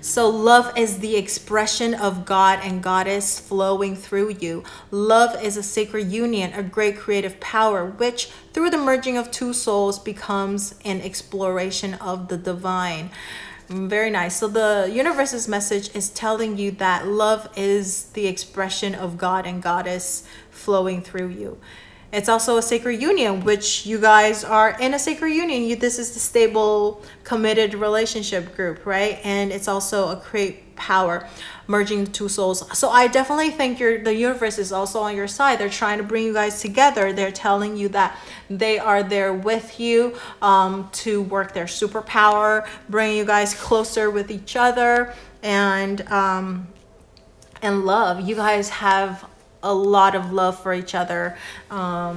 So love is the expression of God and Goddess flowing through you. Love is a sacred union, a great creative power, which through the merging of two souls becomes an exploration of the divine. Very nice. So the universe's message is telling you that love is the expression of God and Goddess flowing through you. It's also a sacred union, which you guys are in a sacred union. This is the stable, committed relationship group, right? And it's also a great power, merging the two souls. So I definitely think the universe is also on your side. They're trying to bring you guys together. They're telling you that they are there with you to work their superpower, bring you guys closer with each other, and love. You guys have a lot of love for each other. I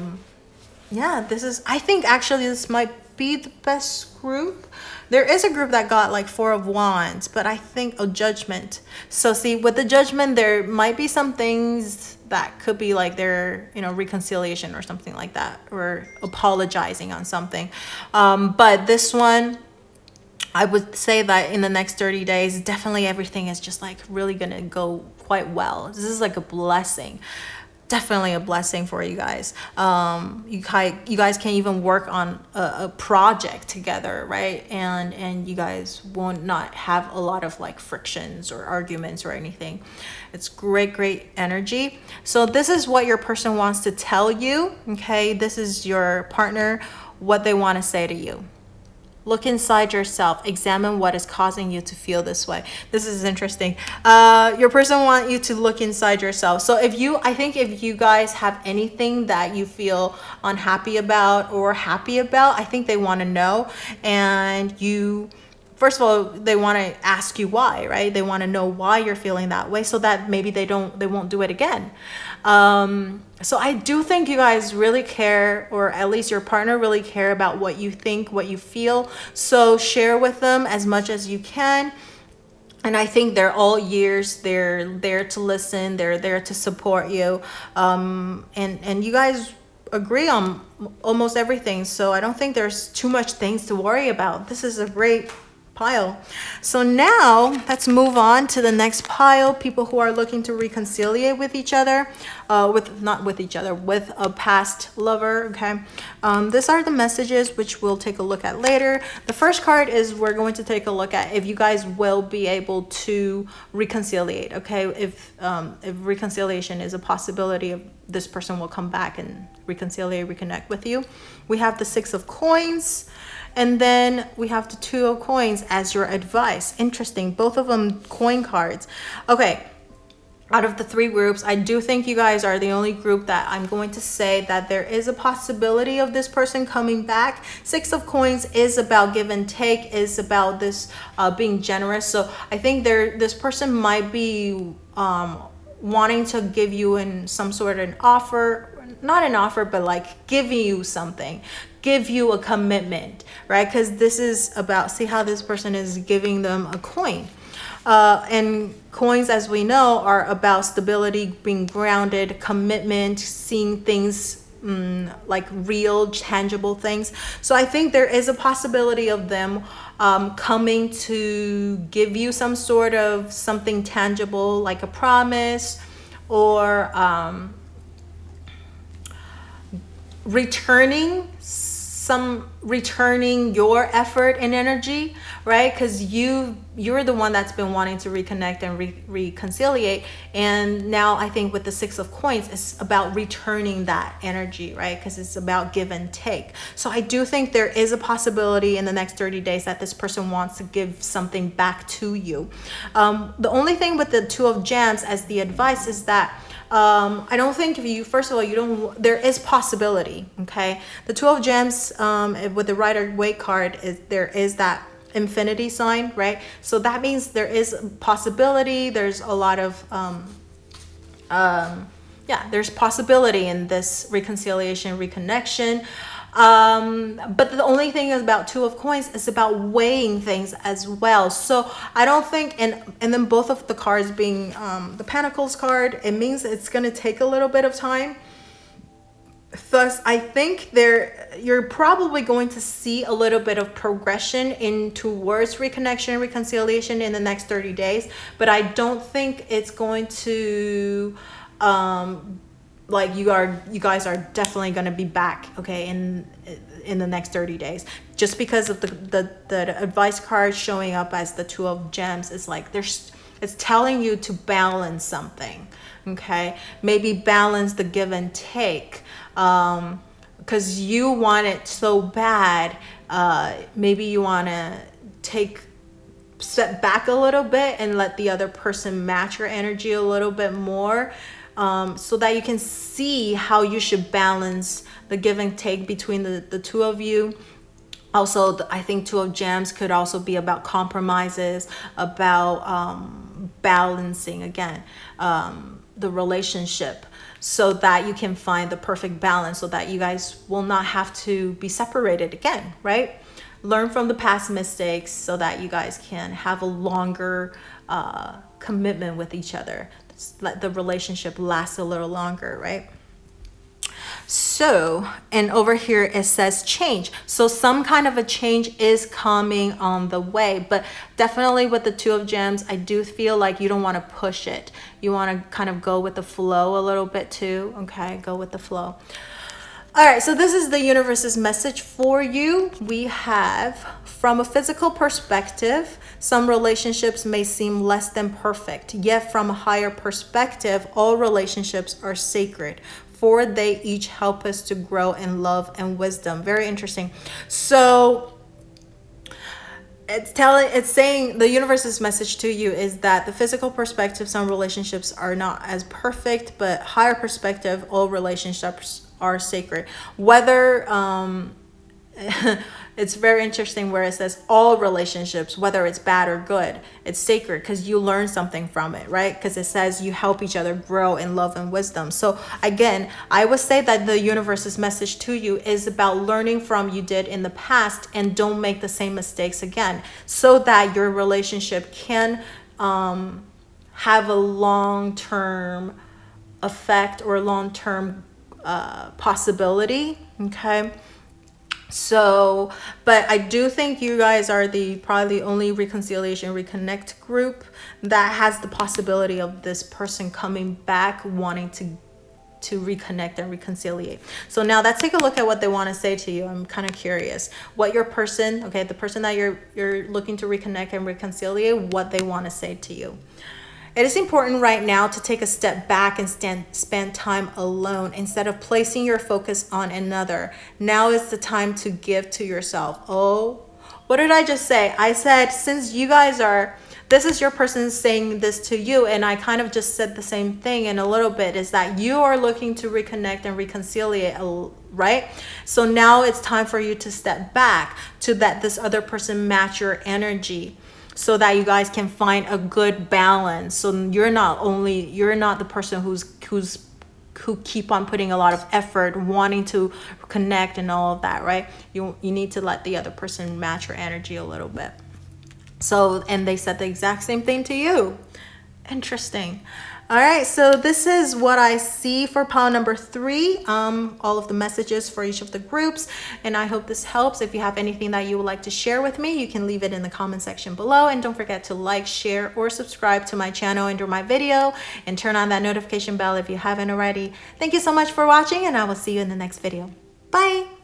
think actually this might be the best group. There is a group that got like 4 of Wands, but I think Judgment. So see, with the Judgment, there might be some things that could be like their, reconciliation or something like that, or apologizing on something. But this one, I would say that in the next 30 days, definitely everything is just like really gonna go quite well. This is like a blessing. Definitely a blessing for you guys. You guys can even work on a project together, right? And you guys won't not have a lot of like frictions or arguments or anything. It's great energy. So this is what your person wants to tell you, okay? This is your partner, what they want to say to you. Look inside yourself. Examine what is causing you to feel this way. This is interesting. Your person wants you to look inside yourself. So if you guys have anything that you feel unhappy about or happy about, I think they want to know. And first of all, they want to ask you why, right? They want to know why you're feeling that way, so that maybe they won't do it again. So I do think you guys really care, or at least your partner really care about what you think, what you feel. So share with them as much as you can. And I think they're all ears. They're there to listen. They're there to support you. And you guys agree on almost everything. So I don't think there's too much things to worry about. This is a great pile. So now let's move on to the next pile. People who are looking to reconcile with each other, with a past lover. Okay. These are the messages which we'll take a look at later. The first card is we're going to take a look at if you guys will be able to reconcile. Okay. If reconciliation is a possibility, of this person will come back and reconnect with you. We have the 6 of Coins. And then we have the 2 of Coins as your advice. Interesting. Both of them coin cards. Okay. Out of the 3 groups, I do think you guys are the only group that I'm going to say that there is a possibility of this person coming back. 6 of Coins is about give and take, is about this being generous. So I think this person might be wanting to give you in some sort of an offer. Not an offer, but like giving you something, give you a commitment, right? Because this is about, see how this person is giving them a coin. And coins, as we know, are about stability, being grounded, commitment, seeing things like real, tangible things. So I think there is a possibility of them coming to give you some sort of something tangible, like a promise, or returning your effort and energy, right? Because you're the one that's been wanting to reconnect and reconciliate, and now I think with the 6 of Coins, it's about returning that energy, right? Because it's about give and take. So I do think there is a possibility in the next 30 days that this person wants to give something back to you. The only thing with the 2 of Gems as the advice is that I don't think there is possibility, okay? The 2 of Gems with the Rider-Waite card, there is that infinity sign, right? So that means there is a possibility. There's a lot of, there's possibility in this reconciliation, reconnection. But the only thing is about Two of Coins is about weighing things as well. So I don't think, and then both of the cards being the Pentacles card, it means it's going to take a little bit of time. Thus, I think you're probably going to see a little bit of progression towards reconnection and reconciliation in the next 30 days. But I don't think it's going to, like you guys are definitely going to be back, okay, in the next 30 days. Just because of the advice card showing up as the Two of Gems, it's like it's telling you to balance something, okay? Maybe balance the give and take. Because you want it so bad, maybe you want to step back a little bit and let the other person match your energy a little bit more, so that you can see how you should balance the give and take between the two of you. Also, I think Two of Gems could also be about compromises, about balancing again the relationship, so that you can find the perfect balance, so that you guys will not have to be separated again, right? Learn from the past mistakes so that you guys can have a longer commitment with each other. Let the relationship last a little longer, right? So, and over here it says change. So some kind of a change is coming on the way, but definitely with the Two of Gems, I do feel like you don't want to push it. You want to kind of go with the flow a little bit too, okay? Go with the flow. All right, so this is the universe's message for you. We have, from a physical perspective, some relationships may seem less than perfect, yet from a higher perspective, all relationships are sacred, for they each help us to grow in love and wisdom. Very interesting. So it's saying, the universe's message to you is that the physical perspective, some relationships are not as perfect, but higher perspective, all relationships are sacred. Whether it's very interesting where it says all relationships, whether it's bad or good, it's sacred because you learn something from it, right? Because it says you help each other grow in love and wisdom. So again, I would say that the universe's message to you is about learning from you did in the past, and don't make the same mistakes again, so that your relationship can have a long-term effect or long-term possibility, okay? So, but I do think you guys are probably the only reconciliation reconnect group that has the possibility of this person coming back wanting to reconnect and reconciliate. So now let's take a look at what they want to say to you. I'm kind of curious what your person, okay, the person that you're looking to reconnect and reconciliate, what they want to say to you. It is important right now to take a step back and spend time alone instead of placing your focus on another. Now is the time to give to yourself. Oh, what did I just say? I said, since you guys this is your person saying this to you, and I kind of just said the same thing in a little bit, is that you are looking to reconnect and reconciliate, right? So now it's time for you to step back, to let this other person match your energy, so that you guys can find a good balance. So you're not the person who keep on putting a lot of effort, wanting to connect and all of that, right? You need to let the other person match your energy a little bit. So, and they said the exact same thing to you. Interesting. All right, so this is what I see for pile number 3, all of the messages for each of the groups, and I hope this helps. If you have anything that you would like to share with me, you can leave it in the comment section below, and don't forget to like, share, or subscribe to my channel under my video, and turn on that notification bell if you haven't already. Thank you so much for watching, and I will see you in the next video. Bye!